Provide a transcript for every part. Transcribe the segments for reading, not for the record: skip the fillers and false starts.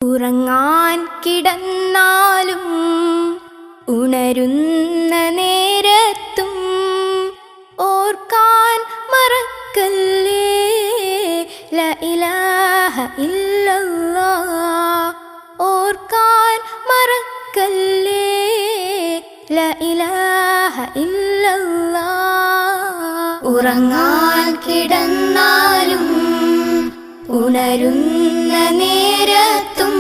ഉറങ്ങാൻ കിടന്നാലും ഉണരുന്ന നേരത്തും ഓർക്കാൻ മറക്കല്ലേ ലാ ഇലാഹ ഇല്ലല്ലാഹ്. ഓർക്കാൻ മറക്കല്ലേ ലാ ഇലാഹ ഇല്ലല്ലാഹ്. ഉറങ്ങാൻ കിടന്നാലും ഉണരുന്ന നേരത്തും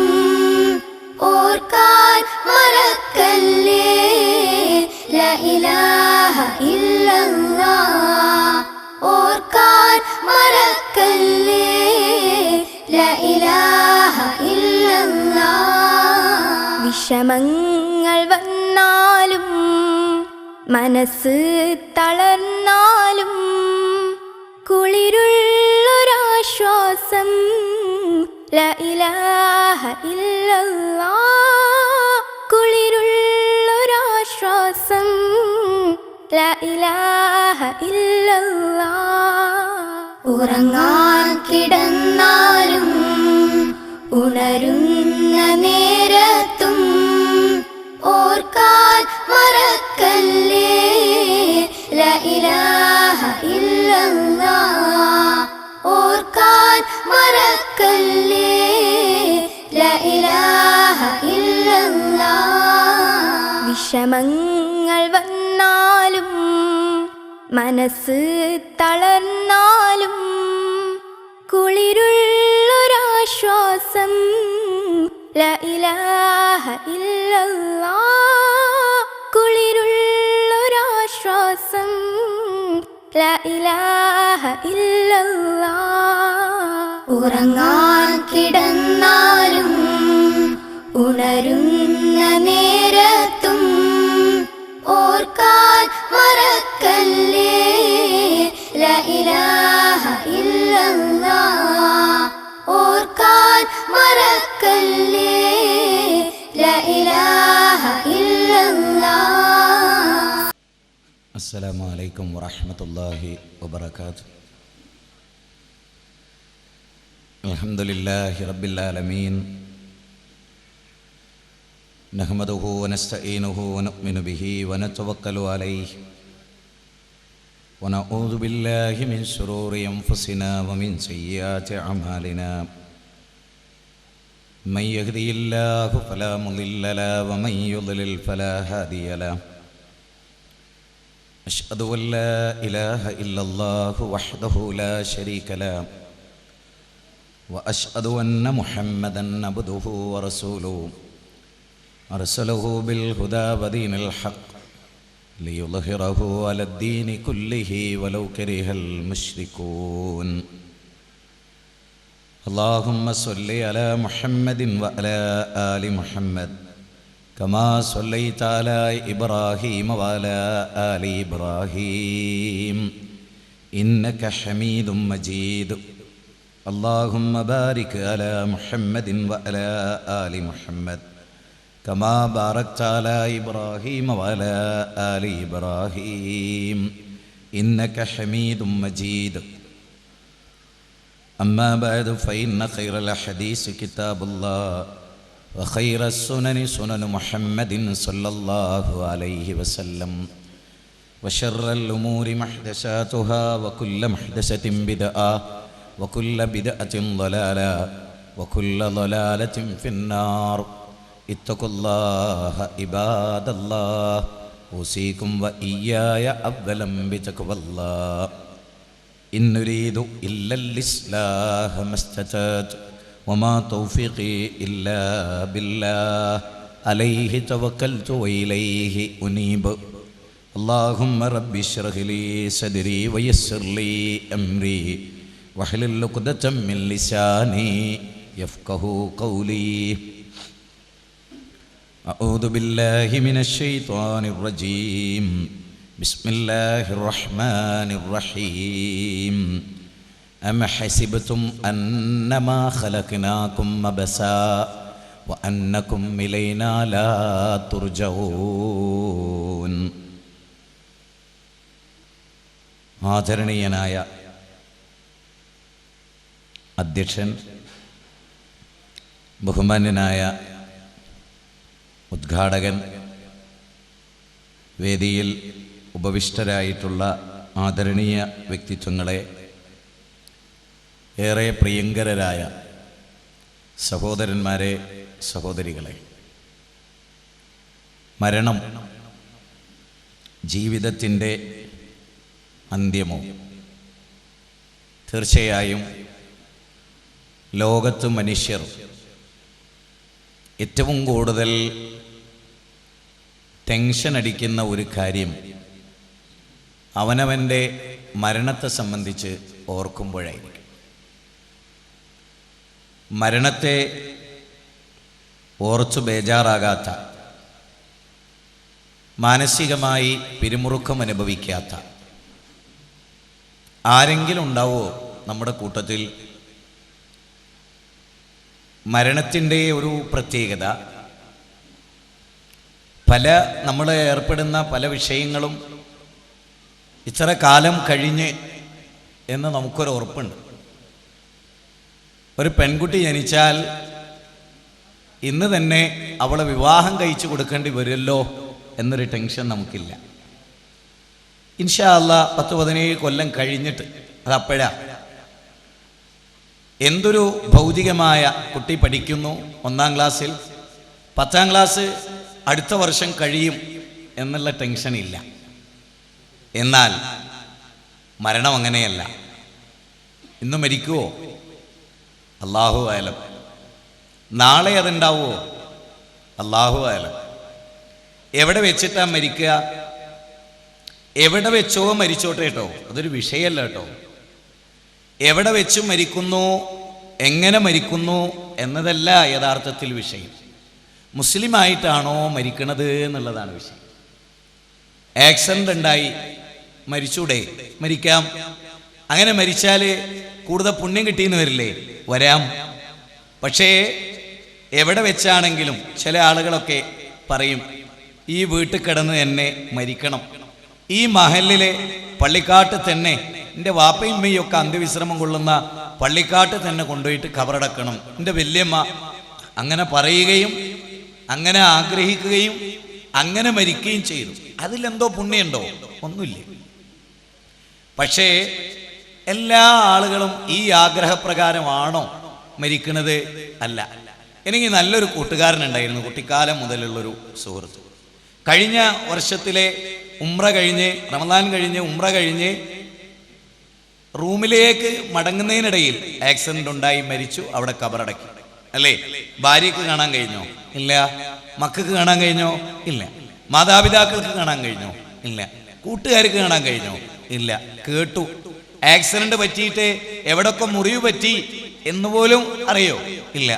ഓർക്കാൻ മറക്കല്ലേ ലാ ഇലാഹ ഇല്ലല്ലാഹ്. ഓർക്കാൻ മറക്കല്ലേ ലാ ഇലാഹ ഇല്ലല്ലാഹ്. വിഷമങ്ങൾ വന്നാലും മനസ്സ് തളർന്നാലും കുളിരുള്ളൊരാശ്വാസം ലാ ഇലാഹ ഇല്ലല്ലാഹ്. കുളിരുള്ളൊരാശ്വാസം ലാ ഇലാഹ ഇല്ലല്ലാഹ്. ഉറങ്ങാൻ കിടന്നാലും ഉണരുന്ന നേരത്തും ഓർക്കാൻ മറക്കല്ലേ ലാ ഇലാഹ ഇല്ലല്ലാഹ്. ഓർക്കാൻ മറക്കല്ലേ ലാ ഇലാഹ ഇല്ലല്ലാഹ്. വിഷമങ്ങൾ വന്നാലും മനസ്സ് തളർന്നാലും കുളിരുള്ളൊരാശ്വാസം ലാ ഇലാഹ ഇല്ലല്ലാഹ്. കുളിരുള്ളൊരാശ്വാസം ലാ ഇലാഹ ഇല്ലല്ലാഹ്. ഉറങ്ങാൻ കിടന്നാലും ഉണരുന്ന നേരത്തും ഓർക്കാൻ മറക്കല്ലേ ലാ ഇലാഹ ഇല്ലല്ലാഹ്. ഓർക്കാൻ മറക്കല്ലേ ലാ ഇലാഹ ഇല്ലല്ലാഹ്. അസ്സലാമു അലൈക്കും വറഹ്മത്തുള്ളാഹി വബറകാതുഹു. അൽഹംദുലില്ലാഹി റബ്ബിൽ ആലമീൻ. നഹ്മദുഹു വനസ്തഈനുഹു വനുഅ്മിനു ബിഹി വനതവക്കലു അലൈഹി വനഊദു ബില്ലാഹി മിൻ ശുറൂരി അൻഫുസിനാ വമിൻ സയ്യിആതി അഅ്മാലിനാ. മൻ യഹ്ദിഹില്ലാഹു ഫലാ മുളില്ല ലഹു വമൻ യുദ്ലിൽ ഫലാ ഹാദിയ ലഹു. أشهد أن لا إله إلا الله وحده لا شريك له وأشهد أن محمدًا عبده ورسوله أرسله بالهدى ودين الحق ليظهره على الدين كله ولو كره المشركون. اللهم صل على محمد وعلى آل محمد كما صليت على إبراهيم وعلى آل إبراهيم إنك حميد مجيد. اللهم بارك على محمد وعلى آل محمد كما باركت على إبراهيم وعلى آل إبراهيم إنك حميد مجيد. أما بعد فإن خير الحديث كتاب الله وخير السنن سنن محمد صلى الله عليه وسلم وشر الأمور محدثاتها وكل محدثة بدعة وكل بدعة ضلالة وكل ضلالة في النار. اتقوا الله عباد الله أوصيكم وإياي أولا بتقوى الله. إن نريد إلا الإصلاح ما استطعت وما توفيقي إلا بالله عليه توكلت وإليه أنيب. اللهم رب اشرح لي صدري ويسر لي أمري واحلل عقدة من لساني يفقهوا قولي. أعوذ بالله من الشيطان الرجيم. بسم الله الرحمن الرحيم. أم حسبتم أنما خلقناكم عبثا وأنكم إلينا لا ترجعون. ആദരണീയനായ അധ്യക്ഷൻ, ബഹുമാന്യനായ ഉദ്ഘാടകൻ, വേദിയിൽ ഉപവിഷ്ടരായിട്ടുള്ള ആദരണീയ വ്യക്തിത്വങ്ങളെ, ഏറെ പ്രിയങ്കരരായ സഹോദരന്മാരെ, സഹോദരികളെ, മരണം ജീവിതത്തിൻ്റെ അന്ത്യമോ? തീർച്ചയായും ലോകത്ത് മനുഷ്യർ ഏറ്റവും കൂടുതൽ ടെൻഷൻ അടിക്കുന്ന ഒരു കാര്യം അവനവൻ്റെ മരണത്തെ സംബന്ധിച്ച് ഓർക്കുമ്പോഴായിരിക്കും. മരണത്തെ ഓർച്ചു ബേജാറാകാത്ത, മാനസികമായി പിരിമുറുക്കം അനുഭവിക്കാത്ത ആരെങ്കിലും ഉണ്ടാവോ നമ്മുടെ കൂട്ടത്തിൽ? മരണത്തിൻ്റെ ഒരു പ്രത്യേകത, നമ്മൾ ഏർപ്പെടുന്ന പല വിഷയങ്ങളും ഇത്ര കാലം കഴിഞ്ഞ് എന്ന് നമുക്കൊരു ഉറപ്പുണ്ട്. ഒരു പെൺകുട്ടി ജനിച്ചാൽ ഇന്ന് തന്നെ അവളെ വിവാഹം കഴിച്ചു കൊടുക്കേണ്ടി വരുമല്ലോ എന്നൊരു ടെൻഷൻ നമുക്കില്ല. ഇൻഷാ അല്ലാഹ് 10-17 കൊല്ലം കഴിഞ്ഞിട്ട് അതപ്പോഴാ. എന്തൊരു ഭൗതികമായ, കുട്ടി പഠിക്കുന്നു 1-ാം ക്ലാസ്സിൽ, 10-ാം ക്ലാസ് അടുത്ത വർഷം കഴിയും എന്നുള്ള ടെൻഷൻ ഇല്ല. എന്നാൽ മരണം അങ്ങനെയല്ല. ഇന്ന് മരിക്കുവോ? അല്ലാഹു ആലം. നാളെ അതുണ്ടാവുമോ? അല്ലാഹു ആലം. എവിടെ വെച്ചിട്ടാ മരിക്കുക? എവിടെ വെച്ചോ മരിച്ചോട്ടെ കേട്ടോ, അതൊരു വിഷയമല്ല കേട്ടോ. എവിടെ വെച്ച് മരിക്കുന്നു, എങ്ങനെ മരിക്കുന്നു എന്നതല്ല യഥാർത്ഥത്തിൽ വിഷയം. മുസ്ലിമായിട്ടാണോ മരിക്കണത് എന്നുള്ളതാണ് വിഷയം. ആക്സിഡന്റ് ഉണ്ടായി മരിച്ചൂടെ? മരിക്കാം. അങ്ങനെ മരിച്ചാൽ കൂടുതൽ പുണ്യം കിട്ടിയെന്ന് വരില്ലേ? വരാം. പക്ഷേ എവിടെ വെച്ചാണെങ്കിലും ചില ആളുകളൊക്കെ പറയും, ഈ വീട്ടിൽ കിടന്ന് തന്നെ മരിക്കണം, ഈ മഹലിലെ പള്ളിക്കാട്ട് തന്നെ, എൻ്റെ വാപ്പയും ഉമ്മയൊക്കെ അന്ത്യവിശ്രമം കൊള്ളുന്ന പള്ളിക്കാട്ട് തന്നെ കൊണ്ടുപോയിട്ട് ഖബറടക്കണം, എൻ്റെ വല്യമ്മ. അങ്ങനെ പറയുകയും അങ്ങനെ ആഗ്രഹിക്കുകയും അങ്ങനെ മരിക്കുകയും ചെയ്തു. അതിലെന്തോ പുണ്യമുണ്ടോ? ഒന്നുമില്ല. പക്ഷേ എല്ലാ ആളുകളും ഈ ആഗ്രഹപ്രകാരമാണോ മരിക്കുന്നത്? അല്ല. എനിക്ക് നല്ലൊരു കൂട്ടുകാരനുണ്ടായിരുന്നു, കുട്ടിക്കാലം മുതലുള്ളൊരു സുഹൃത്ത്. കഴിഞ്ഞ വർഷത്തിലെ ഉംറ കഴിഞ്ഞ്, റമദാൻ കഴിഞ്ഞ് ഉംറ കഴിഞ്ഞ് റൂമിലേക്ക് മടങ്ങുന്നതിനിടയിൽ ആക്സിഡന്റ് ഉണ്ടായി മരിച്ചു. അവിടെ ഖബറടക്കി. അല്ലേ? ഭാര്യക്ക് കാണാൻ കഴിഞ്ഞോ? ഇല്ല. മക്കൾക്ക് കാണാൻ കഴിഞ്ഞോ? ഇല്ല. മാതാപിതാക്കൾക്ക് കാണാൻ കഴിഞ്ഞോ? ഇല്ല. കൂട്ടുകാർക്ക് കാണാൻ കഴിഞ്ഞോ? ഇല്ല. കേട്ടു. ആക്സിഡന്റ് പറ്റിയിട്ട് എവിടൊക്കെ മുറിവ് പറ്റി എന്നുപോലും അറിയോ? ഇല്ല.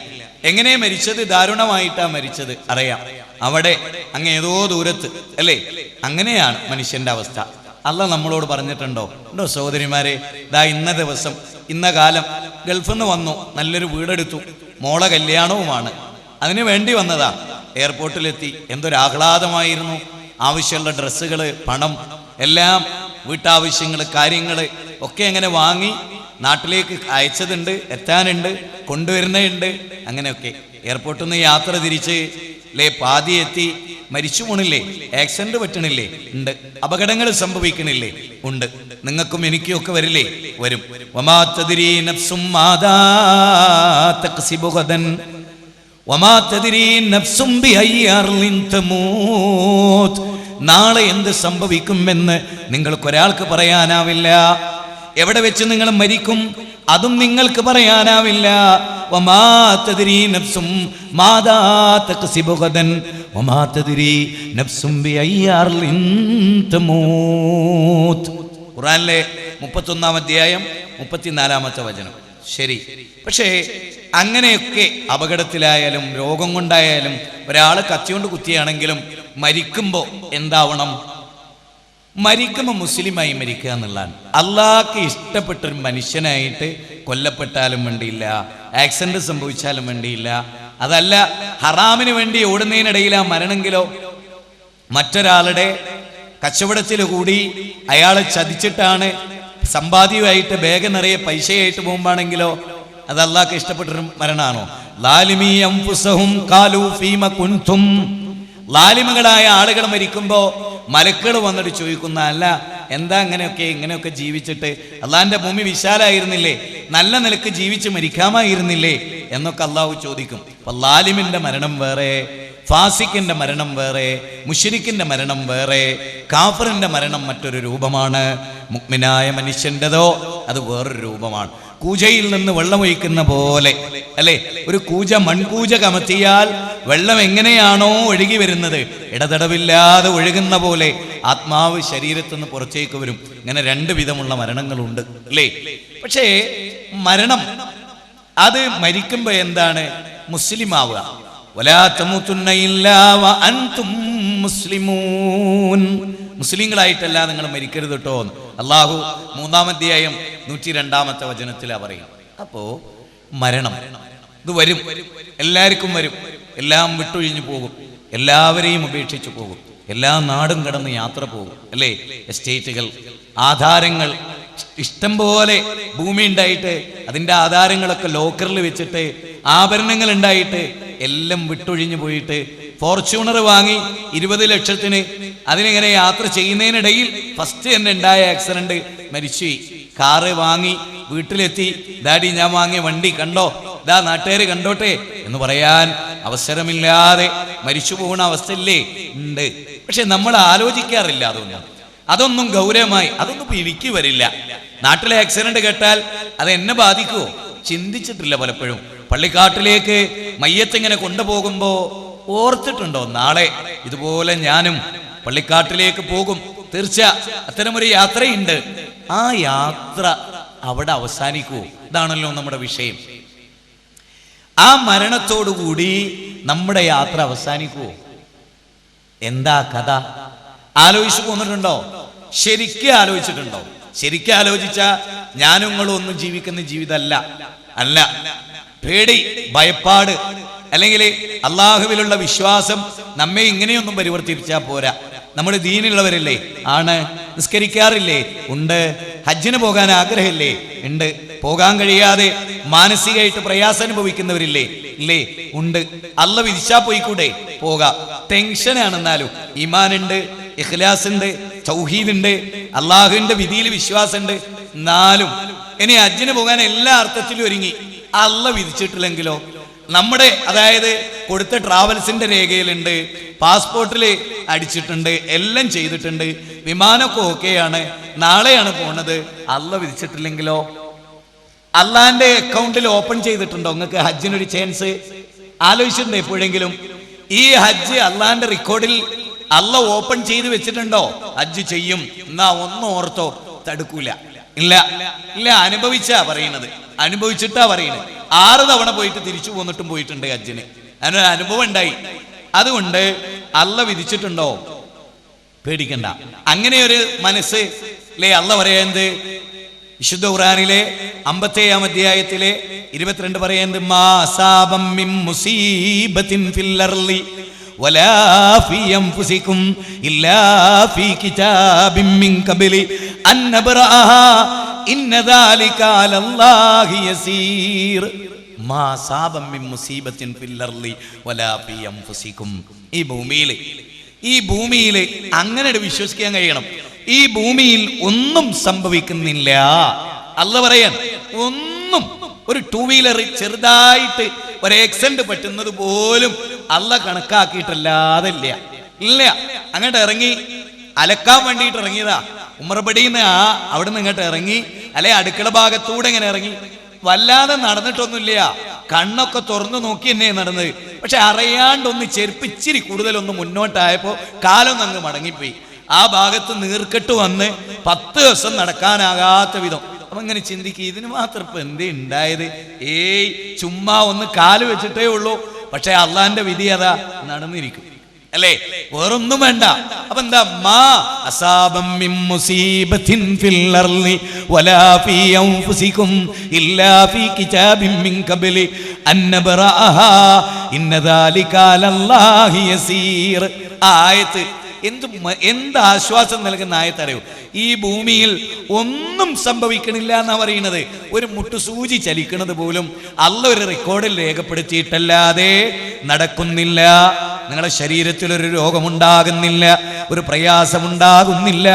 എങ്ങനെ മരിച്ചത്? ദാരുണമായിട്ടാ മരിച്ചത്, അറിയാം. അവിടെ അങ്ങ് ഏതോ ദൂരത്ത്, അല്ലേ? അങ്ങനെയാണ് മനുഷ്യന്റെ അവസ്ഥ. അല്ലാഹ് നമ്മളോട് പറഞ്ഞിട്ടുണ്ടോ? ഉണ്ടോ സഹോദരിമാരെ? ദാ ഇന്ന ദിവസം ഇന്ന കാലം ഗൾഫിൽ നിന്ന് വന്നു, നല്ലൊരു വീടെടുത്തു, മോളെ കല്യാണവുമാണ്, അതിനു വേണ്ടി വന്നതാ. എയർപോർട്ടിലെത്തി. എന്തൊരാഹ്ലാദമായിരുന്നു. ആവശ്യമുള്ള ഡ്രസ്സുകൾ, പണം, എല്ലാം, വീട്ടാവശ്യങ്ങൾ, കാര്യങ്ങൾ ഒക്കെ അങ്ങനെ വാങ്ങി നാട്ടിലേക്ക് അയച്ചതുണ്ട്, എത്താനുണ്ട്, കൊണ്ടുവരുന്നുണ്ട്. അങ്ങനെയൊക്കെ എയർപോർട്ടിൽ നിന്ന് യാത്ര തിരിച്ച് പാതി എത്തി. മരിച്ചു പോണില്ലേ? ആക്സിഡന്റ് പറ്റണില്ലേ? ഉണ്ട്. അപകടങ്ങൾ സംഭവിക്കണില്ലേ? ഉണ്ട്. നിങ്ങൾക്കും എനിക്കും ഒക്കെ വരില്ലേ? വരും. വമാ തദ്രീ നഫ്സും മാദാ തക്സിബു ഗദൻ വമാ തദ്രീ നഫ്സും ബിഅയ്യി അർളിൻ തമൂത്. നാളെ എന്ത് സംഭവിക്കുമെന്ന് നിങ്ങൾക്കൊരാൾക്ക് പറയാനാവില്ല. എവിടെ വെച്ച് നിങ്ങൾ മരിക്കും അതും നിങ്ങൾക്ക് പറയാനാവില്ല. വമാ തദ്രീ നഫ്സും മാദാ തക്സിബു ഗദൻ വമാ തദ്രീ നഫ്സും ബിഅയ്യി അർളിൻ തമൂത്. ഖുർആനിലെ 31-ാം അധ്യായം 34-ാമത്തെ വചനം. ശരി. പക്ഷേ അങ്ങനെയൊക്കെ അപകടത്തിലായാലും രോഗം കൊണ്ടായാലും ഒരാൾ കത്തിയോണ്ട് കുത്തിയാണെങ്കിലും മരിക്കുമ്പോൾ എന്താവണം? മരിക്കുമ്പോൾ മുസ്ലിമായി മരിക്കുക എന്നുള്ളതാണ്. അള്ളാഹ്ക്ക് ഇഷ്ടപ്പെട്ടൊരു മനുഷ്യനായിട്ട് കൊല്ലപ്പെട്ടാലും വേണ്ടിയില്ല, ആക്സിഡന്റ് സംഭവിച്ചാലും വേണ്ടിയില്ല. അതല്ല ഹറാമിന് വേണ്ടി ഓടുന്നതിനിടയിൽ ആ മരണമെങ്കിലോ, മറ്റൊരാളുടെ കച്ചവടത്തിൽ കൂടി അയാളെ ചതിച്ചിട്ടാണ് സമ്പാദ്യമായിട്ട് ബാഗ് നിറയെ പൈസയായിട്ട് പോകുമ്പോഴാണെങ്കിലോ, അത് അള്ളാഹ്ക്ക് ഇഷ്ടപ്പെട്ടൊരു മരണമാണോ? ലാലിമീ അൻഫുസഹും ഖാലൂ ഫീമ കുൻതും. ലാലിമകളായ ആളുകൾ മരിക്കുമ്പോ മലക്കുകൾ വന്നിട്ട് ചോദിക്കുന്ന, അല്ല എന്താ ഇങ്ങനെയൊക്കെ ജീവിച്ചിട്ട്, അള്ളാഹിന്റെ ഭൂമി വിശാലായിരുന്നില്ലേ, നല്ല നിലക്ക് ജീവിച്ച് മരിക്കാമായിരുന്നില്ലേ എന്നൊക്കെ അള്ളാഹു ചോദിക്കും. അപ്പൊ ലാലിമിന്റെ മരണം വേറെ, ഫാസിക്കിന്റെ മരണം വേറെ, മുശ്രിക്കിന്റെ മരണം വേറെ, കാഫിറിന്റെ മരണം മറ്റൊരു രൂപമാണ്. മുഅ്മിനായ മനുഷ്യന്റേതോ അത് വേറൊരു രൂപമാണ്. കൂജയിൽ നിന്ന് വെള്ളമൊഴിക്കുന്ന പോലെ, അല്ലെ? ഒരു മൺകൂജ കമത്തിയാൽ വെള്ളം എങ്ങനെയാണോ ഒഴുകി വരുന്നത്, ഇടതടവില്ലാതെ ഒഴുകുന്ന പോലെ ആത്മാവ് ശരീരത്തിൽ നിന്ന് പുറത്തേക്ക് വരും. ഇങ്ങനെ രണ്ട് വിധമുള്ള മരണങ്ങളുണ്ട്, അല്ലേ? പക്ഷേ മരണം അത് മരിക്കുമ്പോ എന്താണ്? മുസ്ലിം ആവുക. വലാ തമൂതുന്ന ഇല്ലാ വഅൻതും മുസ്ലിമൂൻ. മുസ്ലിങ്ങളായിട്ടല്ല നിങ്ങൾ മരിക്കരുത് കേട്ടോ. അള്ളാഹു 3-ാം അധ്യായം 102-ാമത്തെ വചനത്തിലാ പറയും. അപ്പോ മരണം ഇത് വരും, എല്ലാവർക്കും വരും. എല്ലാം വിട്ടൊഴിഞ്ഞു പോകും, എല്ലാവരെയും ഉപേക്ഷിച്ചു പോകും, എല്ലാ നാടും കടന്ന് യാത്ര പോകും, അല്ലേ? എസ്റ്റേറ്റുകൾ, ആധാരങ്ങൾ, ഇഷ്ടം പോലെ ഭൂമി ഉണ്ടായിട്ട് അതിൻ്റെ ആധാരങ്ങളൊക്കെ ലോക്കറിൽ വെച്ചിട്ട്, ആഭരണങ്ങൾ ഉണ്ടായിട്ട് എല്ലാം വിട്ടൊഴിഞ്ഞു പോയിട്ട്, ഫോർച്യൂണർ വാങ്ങി 20 ലക്ഷത്തിന് അതിനിങ്ങനെ യാത്ര ചെയ്യുന്നതിനിടയിൽ ഫസ്റ്റ് തന്നെ ഉണ്ടായ ആക്സിഡന്റ്, മരിച്ചുപോയി. കാറ് വാങ്ങി വീട്ടിലെത്തി, ഡാഡി ഞാൻ വാങ്ങിയ വണ്ടി കണ്ടോ, ഇതാ നാട്ടുകാര് കണ്ടോട്ടെ എന്ന് പറയാൻ അവസരമില്ലാതെ മരിച്ചു പോകുന്ന അവസ്ഥയില്ലേ? ഉണ്ട്. പക്ഷെ നമ്മൾ ആലോചിക്കാറില്ല അതൊന്നും ഗൗരവമായി. അതൊന്നും ഇപ്പൊ എനിക്ക് വരില്ല. നാട്ടിലെ ആക്സിഡന്റ് കേട്ടാൽ അത് എന്നെ ബാധിക്കുവോ? ചിന്തിച്ചിട്ടില്ല പലപ്പോഴും. പള്ളിക്കാട്ടിലേക്ക് മയ്യത്തിങ്ങനെ കൊണ്ടുപോകുമ്പോ ഓർത്തിട്ടുണ്ടോ, നാളെ ഇതുപോലെ ഞാനും പള്ളിക്കാട്ടിലേക്ക് പോകും, തീർച്ച അത്തരമൊരു യാത്രയുണ്ട്. ആ യാത്ര അവിടെ അവസാനിക്കുവോ? ഇതാണല്ലോ നമ്മുടെ വിഷയം. ആ മരണത്തോടുകൂടി നമ്മുടെ യാത്ര അവസാനിക്കുവോ? എന്താ കഥ? ആലോചിച്ചു പോന്നിട്ടുണ്ടോ? ശരിക്കും ആലോചിച്ചിട്ടുണ്ടോ? ശരിക്കും ആലോചിച്ച ഞാനും നിങ്ങളും ഒന്നും ജീവിക്കുന്ന ജീവിതമല്ല. അല്ല, പേടി, ഭയപ്പാട്, അല്ലെങ്കിൽ അള്ളാഹുവിലുള്ള വിശ്വാസം നമ്മെ ഇങ്ങനെയൊന്നും പരിവർത്തിപ്പിച്ചാൽ പോരാ. നമ്മൾ ദീനുള്ളവരല്ലേ? ആണ്. നിസ്കരിക്കാറില്ലേ? ഉണ്ട്. ഹജ്ജിന് പോകാൻ ആഗ്രഹമില്ലേ? ഉണ്ട്. പോകാൻ കഴിയാതെ മാനസികമായിട്ട് പ്രയാസം അനുഭവിക്കുന്നവരില്ലേ? ഇല്ലേ? ഉണ്ട്. അല്ല വിധിച്ചാ പോയിക്കൂടെ? പോകാം. ടെൻഷനാണെന്നാലും ഈമാനുണ്ട്, ഇഖ്ലാസ് ഉണ്ട്, തൗഹീദ് ഉണ്ട്, അള്ളാഹുവിന്റെ വിധിയിൽ വിശ്വാസമുണ്ട്. എന്നാലും ഇനി ഹജ്ജിന് പോകാൻ എല്ലാ അർത്ഥത്തിലും ഒരുങ്ങി, അല്ല വിധിച്ചിട്ടില്ലെങ്കിലോ? നമ്മുടെ അതായത് കൊടുത്ത ട്രാവൽസിന്റെ രേഖയിലുണ്ട്, പാസ്പോർട്ടിൽ അടിച്ചിട്ടുണ്ട്, എല്ലാം ചെയ്തിട്ടുണ്ട്, വിമാനമൊക്കെ ഓക്കെയാണ്, നാളെയാണ് പോണത്. അല്ല വിധിച്ചിട്ടില്ലെങ്കിലോ? അള്ളാന്റെ അക്കൗണ്ടിൽ ഓപ്പൺ ചെയ്തിട്ടുണ്ടോ നിങ്ങൾക്ക് ഹജ്ജിനൊരു ചാൻസ്? ആലോചിച്ചിട്ടുണ്ടോ എപ്പോഴെങ്കിലും? ഈ ഹജ്ജ് അള്ളാന്റെ റെക്കോർഡിൽ അല്ല ഓപ്പൺ ചെയ്ത് വെച്ചിട്ടുണ്ടോ? ഹജ്ജ് ചെയ്യും എന്നാ ഒന്നും ഓർത്തോ, തടുക്കൂല. ഇല്ല ഇല്ല. അനുഭവിച്ചാ പറയുന്നത്, അനുഭവിച്ചിട്ടാ പറയുന്നത്. 6 തവണ പോയിട്ട് തിരിച്ചു പോന്നിട്ടും പോയിട്ടുണ്ട് ഹജ്ജിന്. അതിനൊരു അനുഭവം ഉണ്ടായി. അതുകൊണ്ട് അല്ല വിധിച്ചിട്ടുണ്ടോ? പേടിക്കണ്ട. അങ്ങനെ ഒരു മനസ്സ് അല്ലേ അല്ല പറയുന്നത്. വിശുദ്ധ ഖുർആനിലെ 57-ാം അധ്യായത്തിലെ 22 പറയുന്നത്, മാ അസാബം മിൻ മുസീബത്തിൻ ഫിൽ അർളി വലാ ഫീ അൻഫുസികും ഇല്ലാ ഫീ കിതാബിൻ മിൻ ഖബ്ലി അൻ നബ്റഅഹാ ഇന്ന ദാലിക അലല്ലാഹി യസീർ. മാ അസാബം മിൻ മുസീബത്തിൻ ഫിൽ അർളി വലാ ഫീ അൻഫുസികും. ഈ ഭൂമിയിൽ അങ്ങനെ വിശ്വസിക്കാൻ കഴിയണം. ഈ ഭൂമിയിൽ ഒന്നും സംഭവിക്കുന്നില്ല. അല്ല പറയാൻ ഒന്നും. ഒരു 2 വീലർ ചെറുതായിട്ട് ഒരു ആക്സിഡന്റ് പറ്റുന്നത് പോലും അല്ല കണക്കാക്കിയിട്ടല്ലാതെ ഇല്ല. അങ്ങോട്ട് ഇറങ്ങി അലക്കാൻ വേണ്ടിയിട്ട് ഇറങ്ങിയതാ. ഉമ്മറപടിന്ന് അവിടെ നിന്ന് ഇങ്ങോട്ട് ഇറങ്ങി, അല്ലെ അടുക്കള ഭാഗത്തൂടെ ഇങ്ങനെ ഇറങ്ങി, വല്ലാതെ നടന്നിട്ടൊന്നുമില്ല. കണ്ണൊക്കെ തുറന്നു നോക്കി എന്നെ നടന്നത്. പക്ഷെ അറിയാണ്ടൊന്ന് ചെരുപ്പിച്ചിരി കൂടുതലൊന്ന് മുന്നോട്ടായപ്പോ കാലൊന്നും അങ്ങ് മടങ്ങിപ്പോയി. ആ ഭാഗത്ത് നീർക്കെട്ട് വന്ന് 10 ദിവസം നടക്കാനാകാത്ത വിധം. അപ്പൊ ഇങ്ങനെ ചിന്തിക്കുക, ഇതിന് മാത്രം ഇപ്പൊ എന്തേ ഉണ്ടായത്? ചുമ്മാ ഒന്ന് കാല് വെച്ചിട്ടേ ഉള്ളൂ. പക്ഷെ അള്ളാന്റെ വിധി അതാ നടന്നിരിക്കും, അല്ലേ? വേറൊന്നും വേണ്ട. അപ്പൊ എന്താ? മാ അസാബം മിൻ മുസീബത്തിൻ ഫിൽ അർളി വലാ ഫീ അൻഫുസികും ഇല്ലാ ഫീ കിതാബിൻ മിൻ ഖബ്ലി അൻ നബ്റഅഹാ ഇന്ന ദാലിക അലല്ലാഹി യസീർ. ആയത്ത് എന്ത് ആശ്വാസം നൽകുന്ന ആയത്തറിയോ? ഈ ഭൂമിയിൽ ഒന്നും സംഭവിക്കണില്ല എന്നാ പറയുന്നത്. ഒരു മുട്ടുസൂചി ചലിക്കുന്നത് പോലും അള്ള ഒരു റെക്കോർഡിൽ രേഖപ്പെടുത്തിയിട്ടല്ലാതെ നടക്കുന്നില്ല. നിങ്ങളുടെ ശരീരത്തിൽ ഒരു രോഗമുണ്ടാകുന്നില്ല, ഒരു പ്രയാസമുണ്ടാകുന്നില്ല.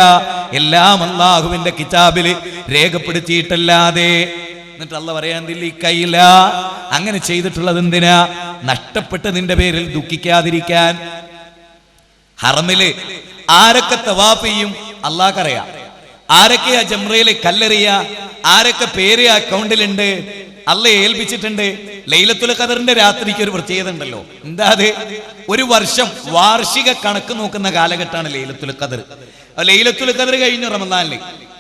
എല്ലാം അള്ളാഹുവിന്റെ കിതാബിൽ രേഖപ്പെടുത്തിയിട്ടല്ലാതെ. എന്നിട്ട് അള്ള പറയാനില്ല ഈ കയ്യില. അങ്ങനെ ചെയ്തിട്ടുള്ളത് എന്തിനാ? നഷ്ടപ്പെട്ട് നിന്റെ പേരിൽ ദുഃഖിക്കാതിരിക്കാൻ. ഹറമില് ആരൊക്കെ തവാഫ് ചെയ്യും അള്ളാഹ്ക്കറിയാം. ആരൊക്കെയാ ജംറയിലെ കല്ലെറിയ, ആരൊക്കെ പേര് അക്കൗണ്ടിലുണ്ട് അള്ള ഏൽപ്പിച്ചിട്ടുണ്ട്. ലൈലത്തുൽ ഖദറിന്റെ രാത്രിക്ക് ഒരു പ്രത്യേകത ഉണ്ടല്ലോ. എന്താ അത്? ഒരു വർഷം വാർഷിക കണക്ക് നോക്കുന്ന കാലഘട്ടമാണ് ലൈലത്തുൽ ഖദർ. ലൈലത്തുൽ ഖദർ കഴിഞ്ഞു റമദാനില്.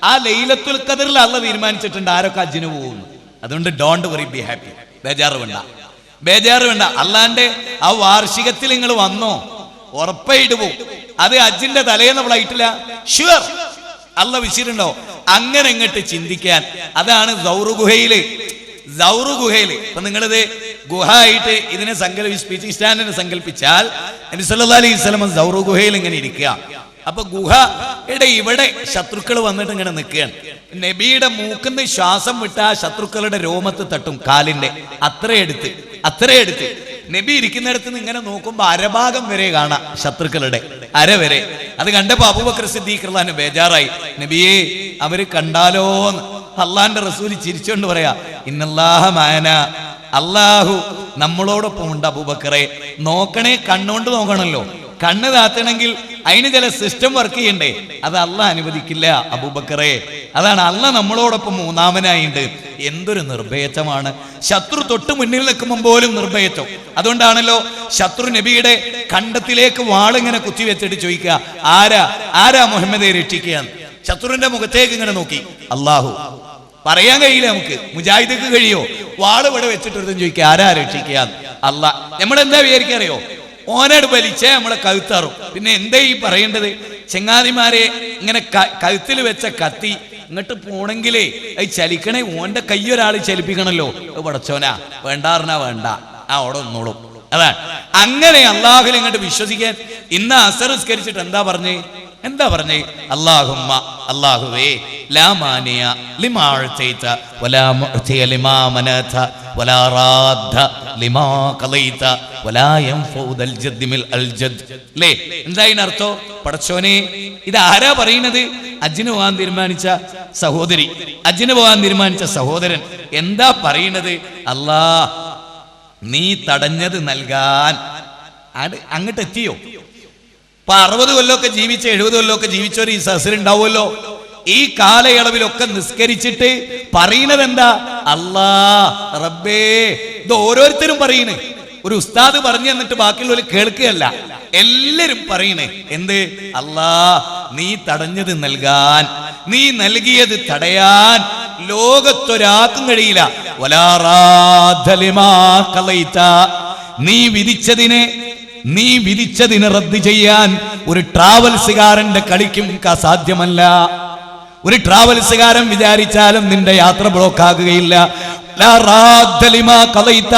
ആ ലൈലത്തുൽ ഖദറിൽ അള്ള തീരുമാനിച്ചിട്ടുണ്ട് ആരൊക്കെ ഹജ്ജിന് പോകുന്നു. അതുകൊണ്ട് ഡോണ്ട് വറി, ബി ഹാപ്പി. ബേജാറ് വേണ്ട. അള്ളാന്റെ ആ വാർഷികത്തിൽ നിങ്ങൾ വന്നോ ഉറപ്പായിട്ട് പോകും. അത് ഹജ്ജിന്റെ തലേന്ന് ഫ്ലൈറ്റില്ല, ഷുവർ അള്ള വിശ്വരുണ്ടോ? അങ്ങനെ ഇങ്ങോട്ട് ചിന്തിക്കാൻ. അതാണ് സൗറു ഗുഹയില് ഇപ്പൊ നിങ്ങളിത് ഗുഹ ആയിട്ട് ഇതിനെ സ്പീച്ചിങ് സ്റ്റാൻഡിനെ സങ്കല്പിച്ചാൽ നബി സല്ലല്ലാഹു അലൈഹി വസല്ലം സൗറു ഗുഹയിൽ ഇങ്ങനെ ഇരിക്കുക. അപ്പൊ ഗുഹയുടെ ഇവിടെ ശത്രുക്കൾ വന്നിട്ട് ഇങ്ങനെ നിൽക്കുകയാണ്. നബിയുടെ മൂക്കിന്ന് ശ്വാസം വിട്ട ആ ശത്രുക്കളുടെ രോമത്ത് തട്ടും, കാലിന്റെ അത്രയെടുത്ത് നബി ഇരിക്കുന്നിടത്ത് നിന്ന് ഇങ്ങനെ നോക്കുമ്പോ അരഭാഗം വരെ കാണാം, ശത്രുക്കളുടെ അര വരെ. അത് കണ്ടപ്പോ അബൂബക്കർ സിദ്ദീഖ് റളിയല്ലാഹു അൻഹു ബേജാറായി. നബിയെ അവര് കണ്ടാലോന്ന്. അള്ളാന്റെ റസൂൽ ചിരിച്ചോണ്ട് പറയാ, ഇന്നല്ലാഹ മഅന, അള്ളാഹു നമ്മളോടൊപ്പം ഉണ്ട് അബൂബക്കറെ. നോക്കണേ, കണ്ണുകൊണ്ട് നോക്കണല്ലോ. കണ്ണ് താത്തണമെങ്കിൽ അതിന് ചില സിസ്റ്റം വർക്ക് ചെയ്യണ്ടേ. അത് അള്ളാഹ് അനുവദിക്കില്ല അബൂബക്കറെ. അതാണ് അള്ളാഹ് നമ്മളോടൊപ്പം മൂന്നാമനായിണ്ട്. എന്തൊരു നിർഭയത്വമാണ്! ശത്രു തൊട്ട് മുന്നിൽ നിൽക്കുമ്പോൾ പോലും നിർഭയത്വം. അതുകൊണ്ടാണല്ലോ ശത്രു നബിയുടെ കണ്ടത്തിലേക്ക് വാളിങ്ങനെ കുത്തിവെച്ചിട്ട് ചോദിക്കുക, ആരാ മുഹമ്മദെ രക്ഷിക്കുക? ശത്രുവിന്റെ മുഖത്തേക്ക് ഇങ്ങനെ നോക്കി. അള്ളാഹു പറയാൻ കഴിയില്ല നമുക്ക്. മുജാഹിദക്ക് കഴിയോ? വാള് ഇവിടെ വെച്ചിട്ട് ചോദിക്കുക, ആരാ രക്ഷിക്കുക? അള്ളാഹ്. നമ്മളെന്താ വിചാരിക്കറിയോ? ഓനോട് വലിച്ചേ നമ്മളെ കഴുത്താറും. പിന്നെ എന്താ ഈ പറയേണ്ടത്? ചെങ്ങാതിമാരെ ഇങ്ങനെ കഴുത്തിൽ വെച്ച കത്തി ഇങ്ങോട്ട് പോണെങ്കിലേ അത് ചലിക്കണേ. ഓന്റെ കയ്യൊരാൾ ചലിപ്പിക്കണല്ലോ. പടച്ചോനാ വേണ്ടാറിനാ വേണ്ട, അവിടെ ഒന്നോളും. അതാണ് അങ്ങനെ അള്ളാഹുൽ ഇങ്ങോട്ട് വിശ്വസിക്കാൻ. ഇന്ന് അസർ നിസ്കരിച്ചിട്ട് എന്താ പറഞ്ഞേ? അല്ലാഹുമ്മ, അല്ലാഹുവേ, ലാ മാനിയ ലിമാ അഅതൈത വലാ മുഅതിയ ലിമാ മനത വലാ റാദ്ദ ലിമാ ഖളൈത വലാ യൻഫഉദൽ ജദ്ദി മിൽ അൽ ജദ്. ലേ എന്താ ഇതിനർത്ഥം? പടച്ചോനെ, ഇത് ആരാ പറയുന്നത്? ഹജ്ജിന് പോകാൻ തീരുമാനിച്ച സഹോദരി, ഹജ്ജിന് പോകാൻ തീരുമാനിച്ച സഹോദരൻ എന്താ പറയുന്നത്? അല്ലാ, നീ തടഞ്ഞത് നൽകാൻ. അങ്ങോട്ട് എത്തിയോ? ഇപ്പൊ 60 കൊല്ലമൊക്കെ ജീവിച്ച 70 കൊല്ലമൊക്കെ ജീവിച്ചവർ ഈ സഹസിലുണ്ടാവുമല്ലോ. ഈ കാലയളവിലൊക്കെ നിസ്കരിച്ചിട്ട് പറയുന്നത് എന്താ? അല്ലാ റബ്ബേ. ഇത് ഓരോരുത്തരും പറയണേ. ഒരു ഉസ്താദ് പറഞ്ഞു എന്നിട്ട് ബാക്കിയുള്ളവർ കേൾക്കുകയല്ല, എല്ലാരും പറയണേ. എന്ത്? അല്ലാ, നീ തടഞ്ഞത് നൽകാൻ, നീ നൽകിയത് തടയാൻ ലോകത്തൊരാൾക്കും കഴിയില്ല. വലാ റാദ്ദ ലിമാ ഖളൈത, നീ വിധിച്ചതിനെ റദ്ദ് ചെയ്യാൻ ഒരു ട്രാവൽസുകാരന്റെ കളിക്കും സാധ്യമല്ല. ഒരു ട്രാവൽസുകാരൻ വിചാരിച്ചാലും നിന്റെ യാത്ര ബ്ലോക്ക് ആകുകയില്ല. ലാ റാദ്ദ ലിമാ ഖളൈത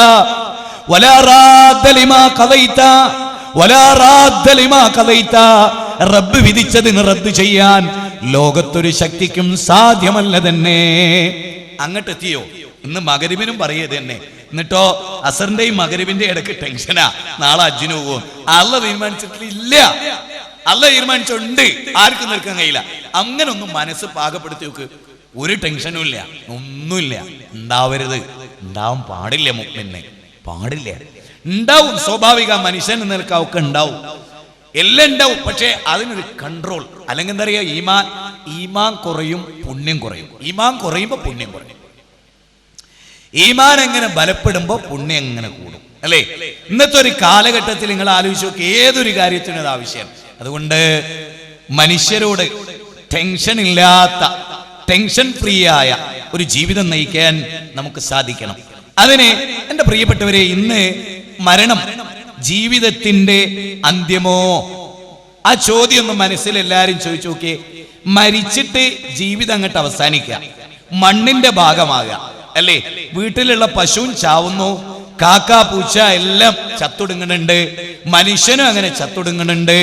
വലാ റാദ്ദ ലിമാ ഖളൈത വലാ റാദ്ദ ലിമാ ഖളൈത. റബ്ബ് വിധിച്ചതിനെ റദ്ദ് ചെയ്യാൻ ലോകത്തൊരു ശക്തിക്കും സാധ്യമല്ല തന്നെ. അങ്ങോട്ട് എത്തിയോ? ഇന്ന് മഗ്‌രിബിനും പറയത് തന്നെ. എന്നിട്ടോ അസറിന്റെയും മഗ്‌രിബിന്റെ ഇടയ്ക്ക് ടെൻഷനാ, നാളെ ഹജ്ജിന് പോകും. അള്ളാഹ് തീരുമാനിച്ചിട്ടില്ല, അള്ളാഹ് തീരുമാനിച്ചുണ്ട്, ആർക്കും നിൽക്കാൻ കഴിയില്ല. അങ്ങനെ ഒന്നും മനസ്സ് പാകപ്പെടുത്തി നോക്ക്. ഒരു ടെൻഷനും ഇല്ല, ഒന്നുമില്ല. ഉണ്ടാവരുത്, ഉണ്ടാവാൻ പാടില്ല. മുഅ്മിനെ പാടില്ല. ഉണ്ടാവും, സ്വാഭാവിക മനുഷ്യൻ നിൽക്കാവൊക്കെ ഉണ്ടാവും, എല്ലാം ഉണ്ടാവും. പക്ഷെ അതിനൊരു കൺട്രോൾ. അല്ലെങ്കിൽ എന്താ പറയാ, ഈമാൻ കുറയും, പുണ്യം കുറയും. ഈമാൻ കുറയുമ്പോ പുണ്യം കുറയും. ഈമാൻ എങ്ങനെ ബലപ്പെടുമ്പോ പുണ്യം എങ്ങനെ കൂടും, അല്ലേ? ഇന്നത്തെ ഒരു കാലഘട്ടത്തിൽ നിങ്ങൾ ആലോചിച്ച് നോക്കി, ഏതൊരു കാര്യത്തിനും അത് ആവശ്യമാണ്. അതുകൊണ്ട് മനുഷ്യരോട് ടെൻഷൻ ഇല്ലാത്ത, ടെൻഷൻ ഫ്രീ ആയ ഒരു ജീവിതം നയിക്കാൻ നമുക്ക് സാധിക്കണം. അതിന് എൻ്റെ പ്രിയപ്പെട്ടവരെ, ഇന്ന് മരണം ജീവിതത്തിന്റെ അന്ത്യമോ? ആ ചോദ്യം ഒന്ന് മനസ്സിൽ എല്ലാവരും ചോദിച്ചു നോക്കിയേ. മരിച്ചിട്ട് ജീവിതം അങ്ങോട്ട് അവസാനിക്കുക, മണ്ണിന്റെ ഭാഗമാകുക, അല്ലേ? വീട്ടിലുള്ള പശുവും ചാവുന്നു, കാക്ക പൂച്ച എല്ലാം ചത്തൊടുങ്ങുന്നുണ്ട്. മനുഷ്യനും അങ്ങനെ ചത്തൊടുങ്ങുന്നുണ്ട്.